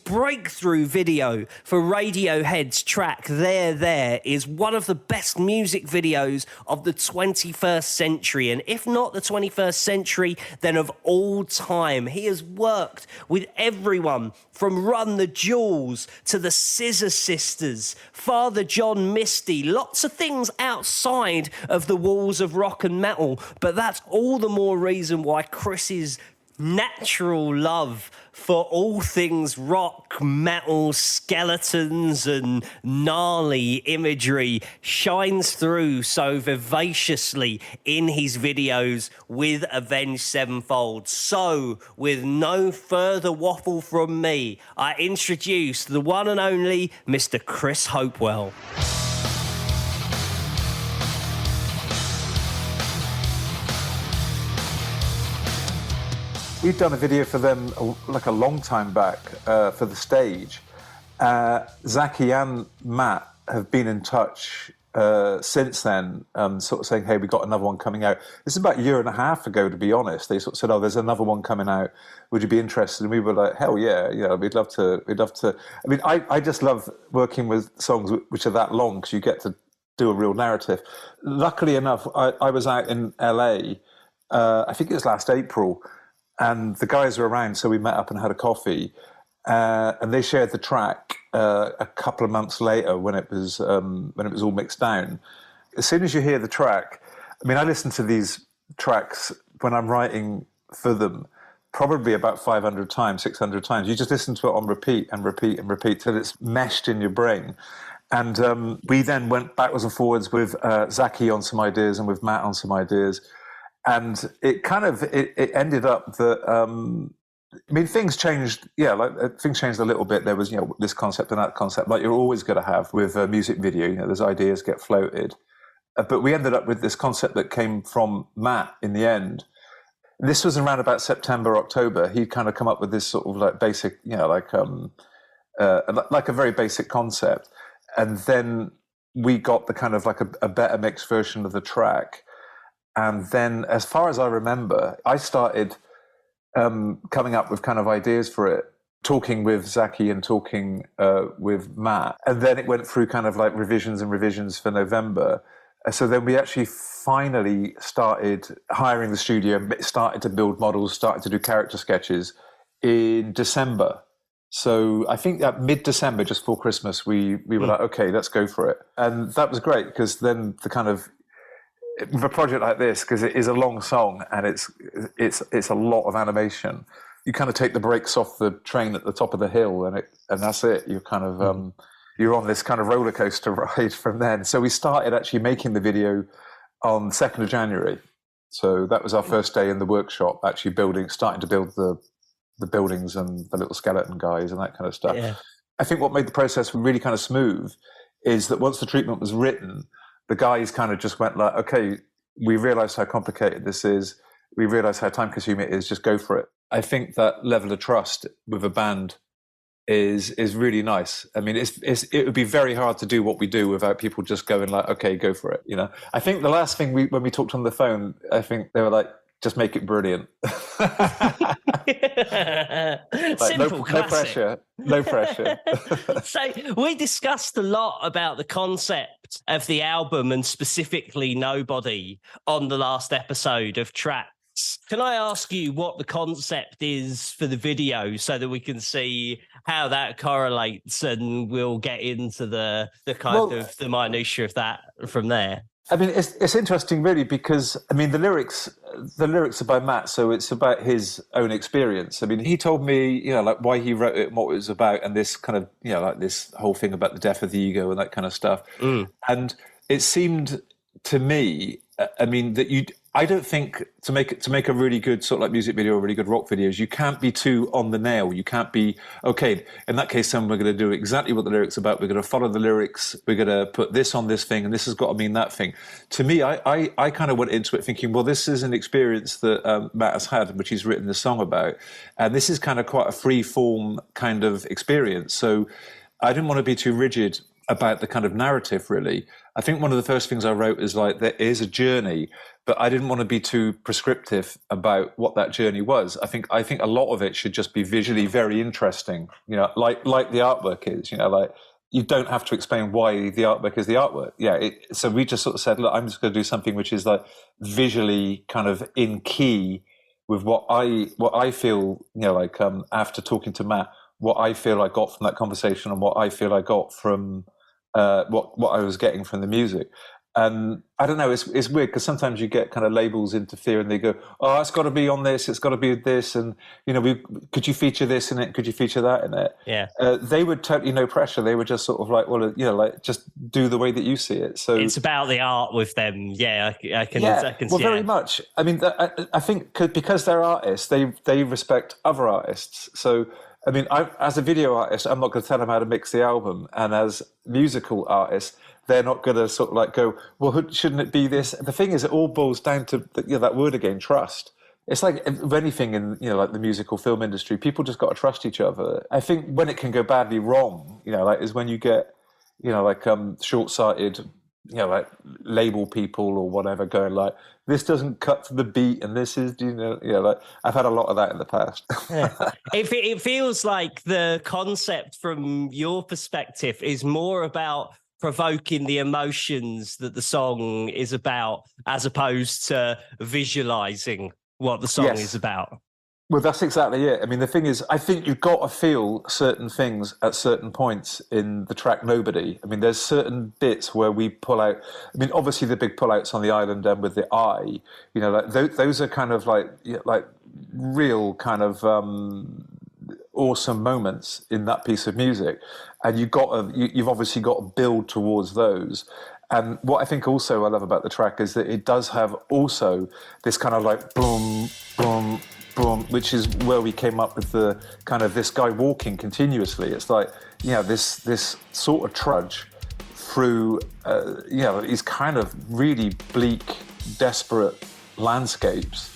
breakthrough video for Radiohead's track There is one of the best music videos of the 21st century. And if not the 21st century, then of all time. He has worked with everyone from Run the Jewels to the Scissor Sisters, Father John Misty, lots of things outside of the walls of rock and metal. But that's all the more reason why Chris's natural love for all things rock, metal, skeletons and gnarly imagery shines through so vivaciously in his videos with Avenged Sevenfold. So, with no further waffle from me, I introduce the one and only Mr. Chris Hopewell. We'd done a video for them like a long time back for the stage. Zaki and Matt have been in touch since then, sort of saying, hey, we got another one coming out. This is about a year and a half ago, to be honest. They sort of said, oh, there's another one coming out. Would you be interested? And we were like, hell yeah, we'd love to. I mean, I just love working with songs which are that long because you get to do a real narrative. Luckily enough, I was out in LA, I think it was last April, and the guys were around, so we met up and had a coffee. And they shared the track a couple of months later when it was all mixed down. As soon as you hear the track, I mean, I listen to these tracks when I'm writing for them probably about 500 times, 600 times. You just listen to it on repeat and repeat and repeat till it's meshed in your brain. And we then went backwards and forwards with Zaki on some ideas and with Matt on some ideas. And it ended up that... I mean, things changed. Yeah, things changed a little bit. There was, this concept and that concept, like you're always going to have with a music video. There's ideas get floated, but we ended up with this concept that came from Matt in the end. This was around about September, October. He'd kind of come up with this sort of like basic, like a very basic concept, and then we got the kind of like a better mixed version of the track. And then, as far as I remember, I started coming up with kind of ideas for it, talking with Zaki and talking with Matt. And then it went through kind of like revisions and revisions for November. So then we actually finally started hiring the studio, started to build models, started to do character sketches in December. So I think that mid-December, just before Christmas, we were like, okay, let's go for it. And that was great because then the kind of, with a project like this, because it is a long song and it's a lot of animation, you kind of take the brakes off the train at the top of the hill and that's it. You're kind of you're on this kind of roller coaster ride from then. So we started actually making the video on 2nd of January. So that was our first day in the workshop, actually starting to build the buildings and the little skeleton guys and that kind of stuff. Yeah. I think what made the process really kind of smooth is that once the treatment was written, the guys kind of just went like, okay, we realize how complicated this is. We realize how time consuming it is. Just go for it. I think that level of trust with a band is really nice. I mean, it would be very hard to do what we do without people just going like, okay, go for it. I think the last thing when we talked on the phone, I think they were like, just make it brilliant. Simple, classic. No pressure. So we discussed a lot about the concept of the album and specifically Nobody on the last episode of TRAX. Can I ask you what the concept is for the video so that we can see how that correlates, and we'll get into the kind of the minutiae of that from there? I mean, it's interesting, really, because I mean the lyrics are by Matt, so it's about his own experience. I mean, he told me, like why he wrote it and what it was about, and this kind of, like this whole thing about the death of the ego and that kind of stuff. And it seemed to me, I mean, that I don't think to make a really good sort of like music video or really good rock videos, you can't be too on the nail. You can't be, okay, in that case, then we're going to do exactly what the lyrics are about. We're going to follow the lyrics. We're going to put this on this thing, and this has got to mean that thing. To me, I kind of went into it thinking, well, this is an experience that Matt has had, which he's written the song about. And this is kind of quite a free form kind of experience. So I didn't want to be too rigid about the kind of narrative, really. I think one of the first things I wrote is like, there is a journey, but I didn't want to be too prescriptive about what that journey was. I think a lot of it should just be visually very interesting, like the artwork is, like you don't have to explain why the artwork is the artwork. Yeah. So we just sort of said, look, I'm just going to do something which is like visually kind of in key with what I feel, like after talking to Matt, what I feel I got from that conversation and what I feel I got from what I was getting from the music. And I don't know, it's weird because sometimes you get kind of labels interfere and they go, oh, it's got to be on this, it's got to be this, and could you feature this in it, could you feature that in it? Yeah. They were totally no pressure. They were just sort of like, well, like just do the way that you see it. So it's about the art with them. Yeah, I can. Well, very much. I mean, I think because they're artists, they respect other artists. So I mean, as a video artist, I'm not going to tell them how to mix the album, and as musical artists, they're not going to sort of like go, well, shouldn't it be this? The thing is, it all boils down to that word again, trust. It's like if anything in, like the musical film industry, people just got to trust each other. I think when it can go badly wrong, like is when you get, like short-sighted, like label people or whatever going like, this doesn't cut to the beat and this is, like I've had a lot of that in the past. Yeah. It feels like the concept from your perspective is more about provoking the emotions that the song is about, as opposed to visualizing what the song is about. Well, that's exactly it. I mean, the thing is, I think you've got to feel certain things at certain points in the track Nobody. I mean, there's certain bits where we pull out. I mean, obviously the big pullouts on the island and with the eye, like those are kind of like real kind of awesome moments in that piece of music. And you've obviously got to build towards those. And what I think also I love about the track is that it does have also this kind of like boom, boom, boom, which is where we came up with the kind of this guy walking continuously. It's like, this sort of trudge through, these kind of really bleak, desperate landscapes.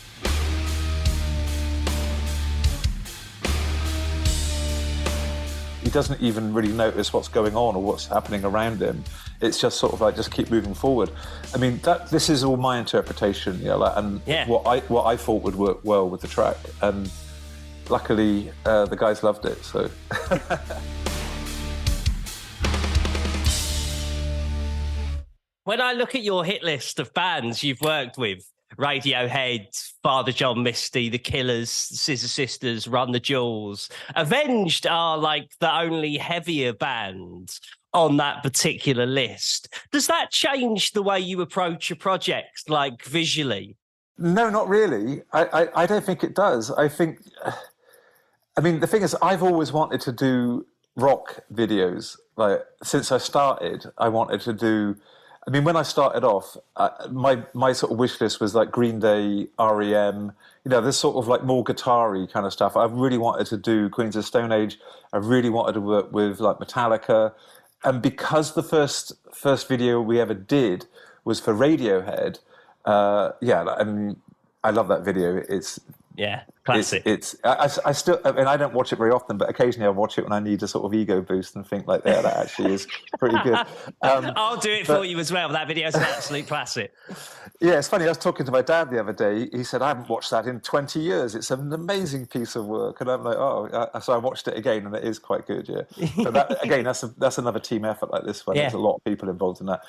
He doesn't even really notice what's going on or what's happening around him. It's just sort of like, just keep moving forward. I mean, this is all my interpretation, what I thought would work well with the track. And luckily, the guys loved it, so. When I look at your hit list of bands you've worked with, Radiohead, Father John Misty, The Killers, Scissor Sisters, Run the Jewels, Avenged are like the only heavier band on that particular list. Does that change the way you approach a project, like visually? No, not really. I don't think it does. I mean, the thing is, I've always wanted to do rock videos. Like, since I started, I wanted to do... I mean, when I started off, my sort of wish list was like Green Day, REM, this sort of like more guitar-y kind of stuff. I really wanted to do Queens of Stone Age. I really wanted to work with like Metallica. And because the first video we ever did was for Radiohead, I mean, I love that video. It's classic. I still, I mean, I don't watch it very often, but occasionally I watch it when I need a sort of ego boost and think like, that actually is pretty good. I'll do it for you as well. That video is an absolute classic. Yeah, it's funny. I was talking to my dad the other day. He said, I haven't watched that in 20 years. It's an amazing piece of work. And I'm like, so I watched it again, and it is quite good, yeah. But that, again, that's another team effort like this one. Yeah. There's a lot of people involved in that.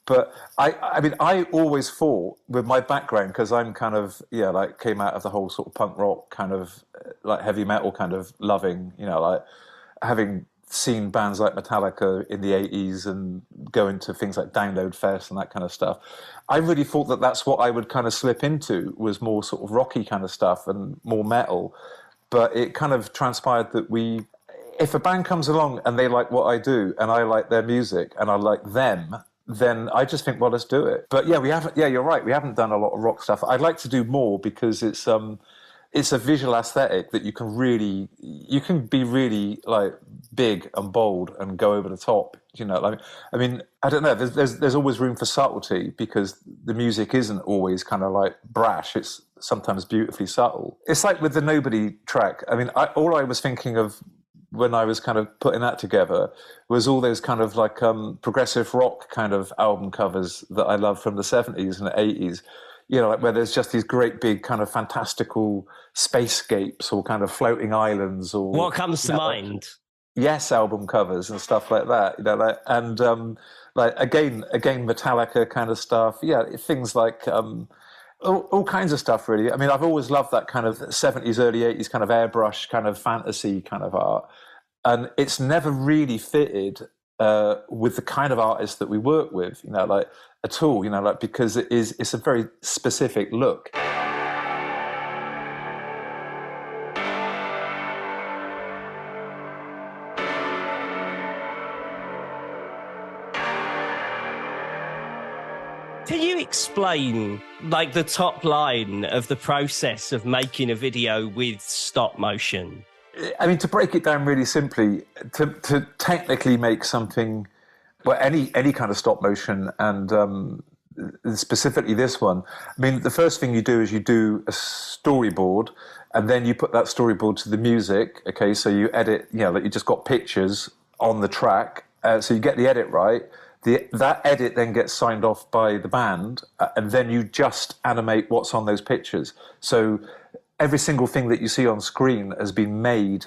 But I mean, I always thought with my background, because I'm kind of, like came out of the whole sort of punk rock kind of like heavy metal kind of loving, like having seen bands like Metallica in the 80s and going to things like Download Fest and that kind of stuff. I really thought that that's what I would kind of slip into, was more sort of rocky kind of stuff and more metal. But it kind of transpired that if a band comes along and they like what I do and I like their music and I like them, then I just think, well, let's do it. But you're right. We haven't done a lot of rock stuff. I'd like to do more because it's a visual aesthetic that you can be really like big and bold and go over the top. Like, I mean, I don't know. There's always room for subtlety because the music isn't always kind of like brash. It's sometimes beautifully subtle. It's like with the Nobody track. I mean, all I was thinking of when I was kind of putting that together was all those kind of like progressive rock kind of album covers that I love from the 70s and the 80s. Like where there's just these great big kind of fantastical spacescapes or kind of floating islands, or what comes to mind? Yes, album covers and stuff like that. And like again Metallica kind of stuff. Yeah, things like all kinds of stuff really. I mean, I've always loved that kind of 70s, early 80s kind of airbrush kind of fantasy kind of art, and it's never really fitted with the kind of artists that we work with, like at all, like because it's a very specific look. Can you explain like the top line of the process of making a video with stop motion? I mean, to break it down really simply, to technically make something, well, any kind of stop motion and specifically this one. I mean, the first thing you do is you do a storyboard, and then you put that storyboard to the music. Okay, so you edit, like you just got pictures on the track, so you get the edit right. That edit then gets signed off by the band, and then you just animate what's on those pictures. So every single thing that you see on screen has been made,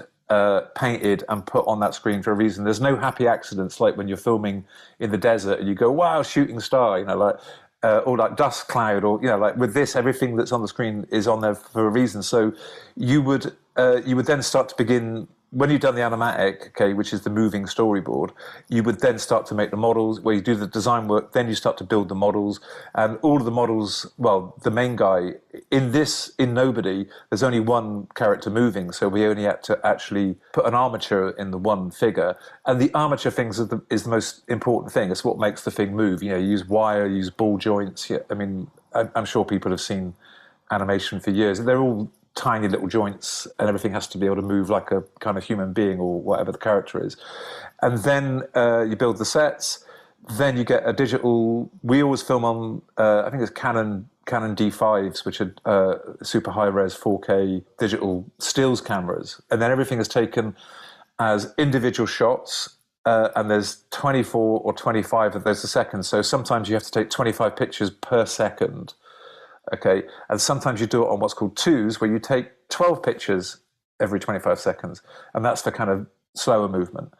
painted, and put on that screen for a reason. There's no happy accidents like when you're filming in the desert and you go, wow, shooting star, or like dust cloud, or like with this, everything that's on the screen is on there for a reason. So you would then start to begin. When you've done the animatic, okay, which is the moving storyboard, you would then start to make the models, where you do the design work, then you start to build the models. And all of the models, well, the main guy, in Nobody, there's only one character moving, so we only had to actually put an armature in the one figure. And the armature things is the most important thing. It's what makes the thing move. You use wire, use ball joints. I mean, I'm sure people have seen animation for years. They're all tiny little joints, and everything has to be able to move like a kind of human being or whatever the character is. And then you build the sets. Then you get a digital. We always film on, I think it's Canon D5s, which are super high res 4K digital stills cameras. And then everything is taken as individual shots. And there's 24 or 25 of those a second. So sometimes you have to take 25 pictures per second. Okay, and sometimes you do it on what's called twos, where you take 12 pictures every 25 seconds, and that's for kind of slower movement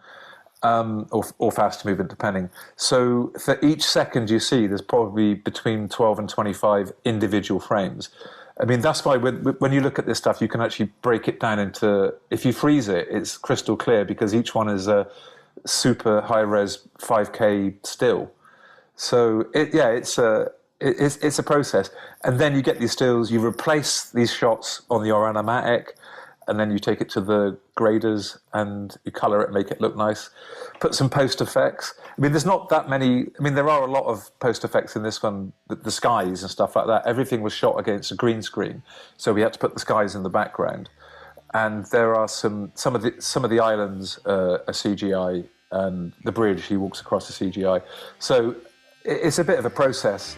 or faster movement, depending. So for each second you see, there's probably between 12 and 25 individual frames. I mean, that's why when you look at this stuff, you can actually break it down into, if you freeze it, it's crystal clear, because each one is a super high-res 5K still. So it's a process. And then you get these stills, you replace these shots on your animatic, and then you take it to the graders and you color it, make it look nice, put some post effects. I mean, there's not that many. I mean, there are a lot of post effects in this one, the skies and stuff like that. Everything was shot against a green screen, so we had to put the skies in the background. And there are some of the islands are CGI, and the bridge, he walks across the CGI. So it's a bit of a process.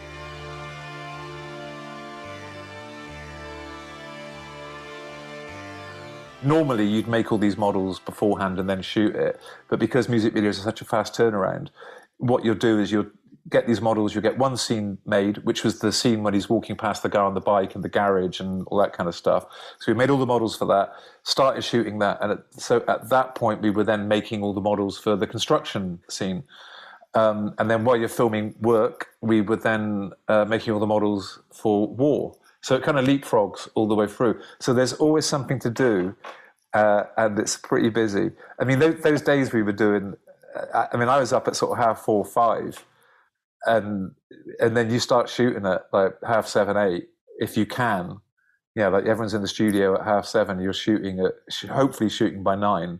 Normally, you'd make all these models beforehand and then shoot it. But because music videos are such a fast turnaround, what you'll do is you'll get these models, you'll get one scene made, which was the scene when he's walking past the guy on the bike in the garage and all that kind of stuff. So we made all the models for that, started shooting that. And so at that point, we were then making all the models for the construction scene. And then while you're filming work, we were then making all the models for war. So it kind of leapfrogs all the way through. So there's always something to do, and it's pretty busy. I mean, those days we were doing, I mean, I was up at sort of 4:30, 5, and then you start shooting at like 7:30, 8, if you can. Like everyone's in the studio at 7:30, you're shooting hopefully shooting by 9,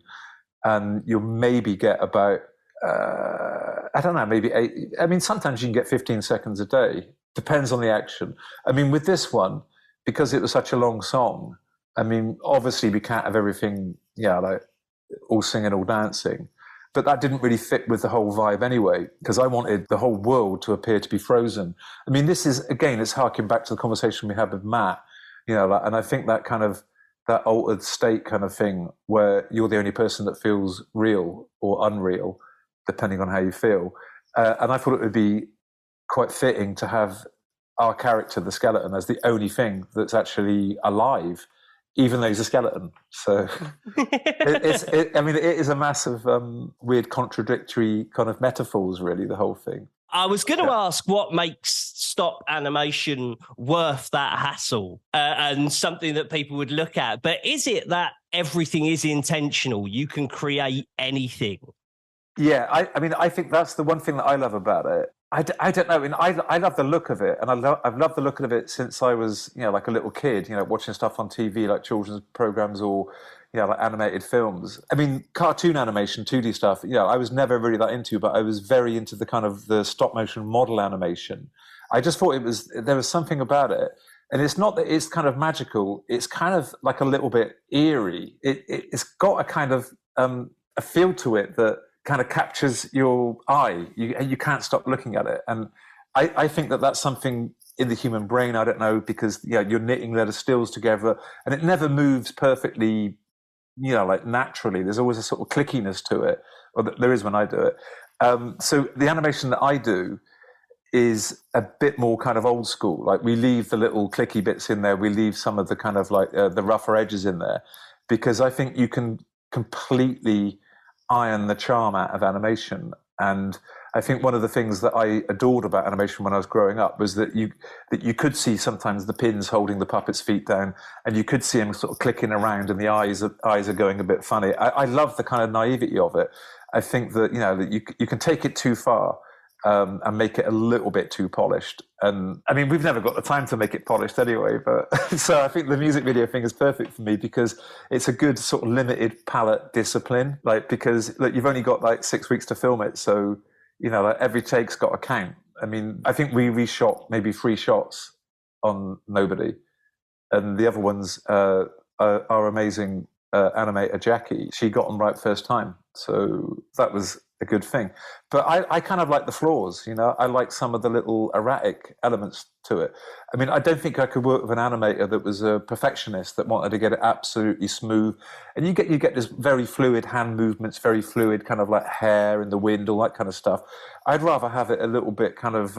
and you'll maybe get about, I don't know, maybe 8. I mean, sometimes you can get 15 seconds a day. Depends on the action. I mean, with this one, because it was such a long song, I mean, obviously we can't have everything, like all singing, all dancing. But that didn't really fit with the whole vibe anyway, because I wanted the whole world to appear to be frozen. I mean, this is, again, it's harking back to the conversation we had with Matt, and I think that kind of, that altered state kind of thing, where you're the only person that feels real or unreal, depending on how you feel. And I thought it would be quite fitting to have our character, the skeleton, as the only thing that's actually alive, even though he's a skeleton. So it is a massive, weird, contradictory kind of metaphors, really, the whole thing. I was going to ask what makes stop animation worth that hassle and something that people would look at. But is it that everything is intentional? You can create anything. Yeah, I think that's the one thing that I love about it. I don't know. I mean, I love the look of it, and I've loved the look of it since I was, like a little kid, watching stuff on TV, like children's programs or, like animated films. I mean, cartoon animation, 2D stuff, I was never really that into, but I was very into the kind of the stop motion model animation. I just thought there was something about it. And it's not that it's kind of magical. It's kind of like a little bit eerie. It's got a kind of a feel to it that kind of captures your eye. You can't stop looking at it. And I think that that's something in the human brain. I don't know, because you're knitting letter stills together, and it never moves perfectly, like naturally. There's always a sort of clickiness to it, or there is when I do it. So the animation that I do is a bit more kind of old school. Like, we leave the little clicky bits in there. We leave some of the kind of like the rougher edges in there, because I think you can completely iron the charm out of animation. And I think one of the things that I adored about animation when I was growing up was that you could see sometimes the pins holding the puppet's feet down, and you could see them sort of clicking around, and the eyes are going a bit funny. I love the kind of naivety of it. I think that that you can take it too far. And make it a little bit too polished. And I mean, we've never got the time to make it polished anyway, but so I think the music video thing is perfect for me, because it's a good sort of limited palette discipline. Like, because you've only got like 6 weeks to film it, so like every take's got to count. I mean, I think we reshot maybe 3 shots on Nobody, and the other ones our amazing animator Jackie, she got them right first time, so that was a good thing. But I kind of like the flaws, I like some of the little erratic elements to it. I mean, I don't think I could work with an animator that was a perfectionist, that wanted to get it absolutely smooth. And you get this very fluid hand movements, very fluid kind of like hair in the wind, all that kind of stuff. I'd rather have it a little bit kind of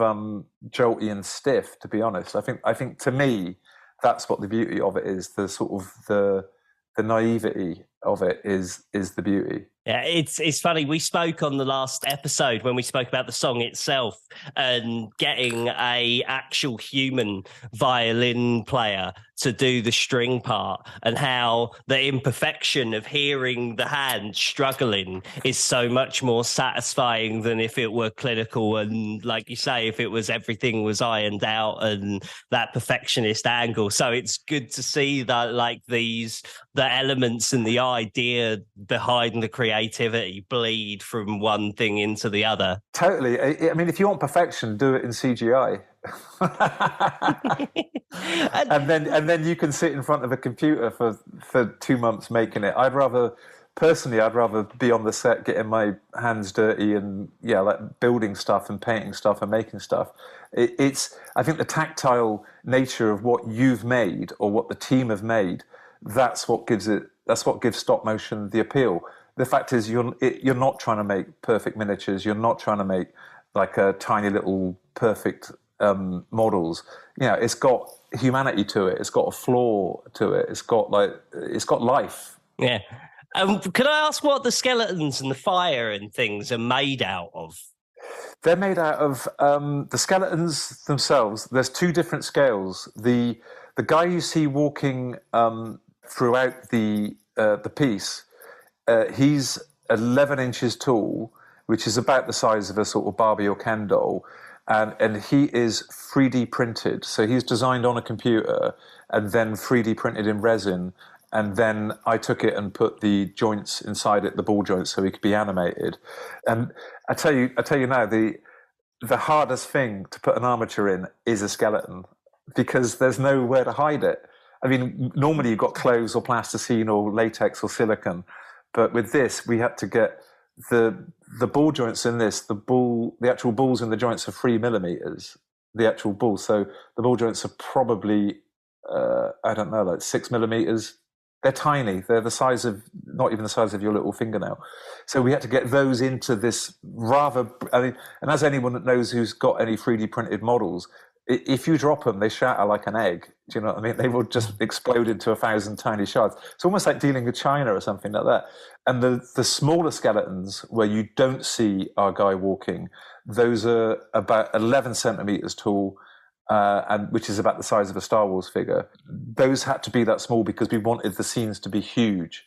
jolty and stiff, to be honest. I think to me, that's what the beauty of it is. The sort of the naivety of it is the beauty. Yeah, it's funny. We spoke on the last episode when we spoke about the song itself, and getting a actual human violin player to do the string part, and how the imperfection of hearing the hand struggling is so much more satisfying than if it were clinical, and like you say, if it was everything was ironed out and that perfectionist angle. So it's good to see that, like, the elements and the idea behind the creativity bleed from one thing into the other. Totally. I mean, if you want perfection, do it in CGI. and then you can sit in front of a computer for 2 months making it. I'd rather be on the set getting my hands dirty and like building stuff and painting stuff and making stuff. I think the tactile nature of what you've made, or what the team have made, that's what gives stop motion the appeal. The fact is, you're not trying to make perfect miniatures. You're not trying to make like a tiny little perfect models. It's got humanity to it. It's got a flaw to it. It's got life. Yeah. Could I ask what the skeletons and the fire and things are made out of? They're made out of the skeletons themselves. There's 2 different scales. The guy you see walking throughout the piece, he's 11 inches tall, which is about the size of a sort of Barbie or Ken doll, and he is 3D printed. So he's designed on a computer and then 3D printed in resin, and then I took it and put the joints inside it, the ball joints, so he could be animated. And I tell you now, the hardest thing to put an armature in is a skeleton, because there's nowhere to hide it. I mean, normally you've got clothes or plasticine or latex or silicone, but with this, we had to get the ball joints in this. The actual balls in the joints are 3 millimeters. The actual ball, so the ball joints are probably like 6 millimeters. They're tiny. They're the size of, not even the size of your little fingernail. So we had to get those into this and as anyone that knows who's got any 3D printed models, if you drop them, they shatter like an egg. Do you know what I mean? They will just explode into 1,000 tiny shards. It's almost like dealing with China or something like that. And the smaller skeletons, where you don't see our guy walking, those are about 11 centimeters tall, and which is about the size of a Star Wars figure. Those had to be that small because we wanted the scenes to be huge.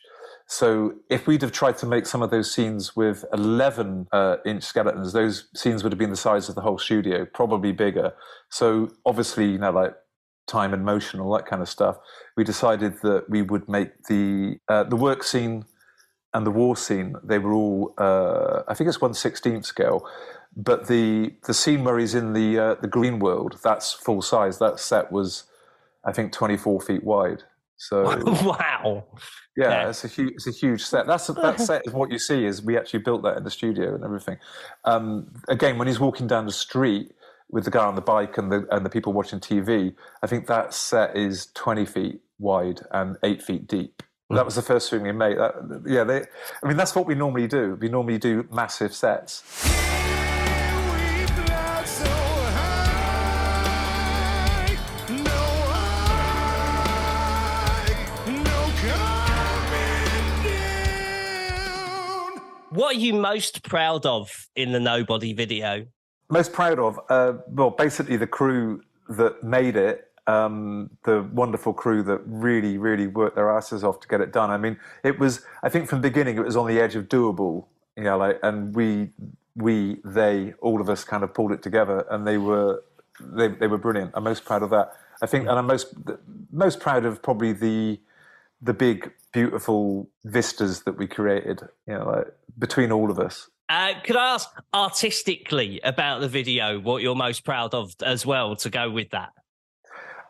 So if we'd have tried to make some of those scenes with 11-inch skeletons, those scenes would have been the size of the whole studio, probably bigger. So obviously, like time and motion, all that kind of stuff, we decided that we would make the work scene and the war scene, they were all, I think it's 1/16 scale. But the scene where he's in the green world, that's full size. That set was, I think, 24 feet wide. So wow. Yeah, it's a huge set. That set is what you see. Is we actually built that in the studio and everything. Again, when he's walking down the street, with the guy on the bike and the people watching TV, I think that set is 20 feet wide and 8 feet deep. That was the first thing we made. That's what we normally do. We normally do massive sets. We fly so high, no coming down. What are you most proud of in the Nobody video? Most proud of, basically the crew that made it, the wonderful crew that really, really worked their asses off to get it done. I mean, I think from the beginning, it was on the edge of doable, and they, all of us kind of pulled it together, and they were brilliant. I'm most proud of that. I think, and I'm most proud of probably the big, beautiful vistas that we created, between all of us. Could I ask artistically about the video, what you're most proud of as well, to go with that?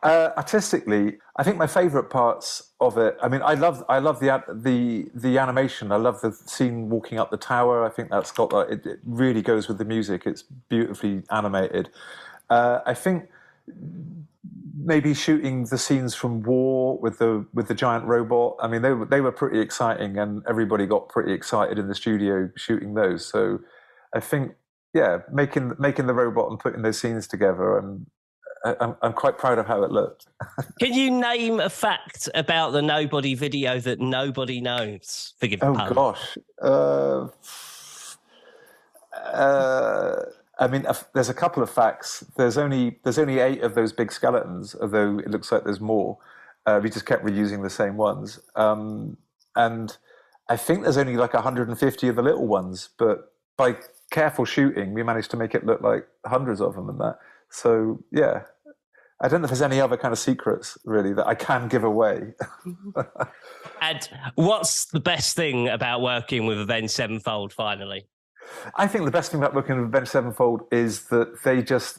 Artistically, I think my favourite parts of it. I mean, I love the animation. I love the scene walking up the tower. I think that's got it really goes with the music. It's beautifully animated. I think maybe shooting the scenes from War with the giant robot. I mean, they were pretty exciting, and everybody got pretty excited in the studio shooting those. So I think, making the robot and putting those scenes together, and I'm quite proud of how it looked. Can you name a fact about the Nobody video that nobody knows? Forgive the pun. Gosh. I mean, there's a couple of facts. There's only 8 of those big skeletons, although it looks like there's more. We just kept reusing the same ones. And I think there's only like 150 of the little ones, but by careful shooting, we managed to make it look like hundreds of them and that. So, yeah. I don't know if there's any other kind of secrets, really, that I can give away. And what's the best thing about working with Avenged Sevenfold, finally? I think the best thing about working with Avenged Sevenfold is that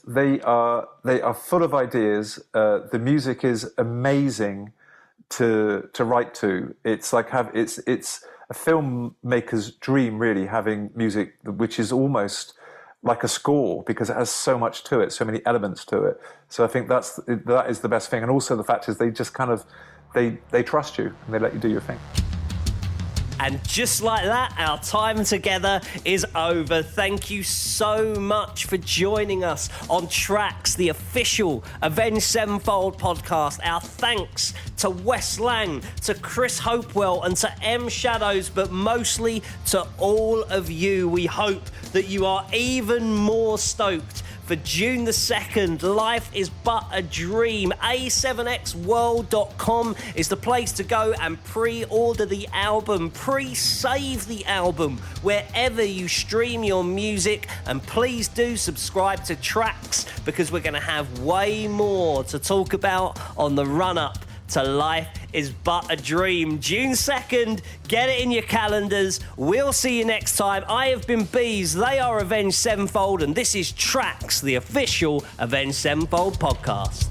they are full of ideas. The music is amazing to write to. It's like it's a filmmaker's dream, really, having music which is almost like a score, because it has so much to it, so many elements to it. So I think that is the best thing. And also the fact is they just kind of they trust you and they let you do your thing. And just like that, our time together is over. Thank you so much for joining us on TRAX, the official Avenged Sevenfold podcast. Our thanks to Wes Lang, to Chris Hopewell, and to M Shadows, but mostly to all of you. We hope that you are even more stoked for June the 2nd. Life is but a dream. A7xworld.com is the place to go and pre-order the album, pre-save the album wherever you stream your music, and please do subscribe to TRAX, because we're going to have way more to talk about on the run-up to Life is But a Dream. June 2nd, get it in your calendars. We'll see you next time. I have been Bees, they are Avenged Sevenfold, and this is TRAX, the official Avenged Sevenfold podcast.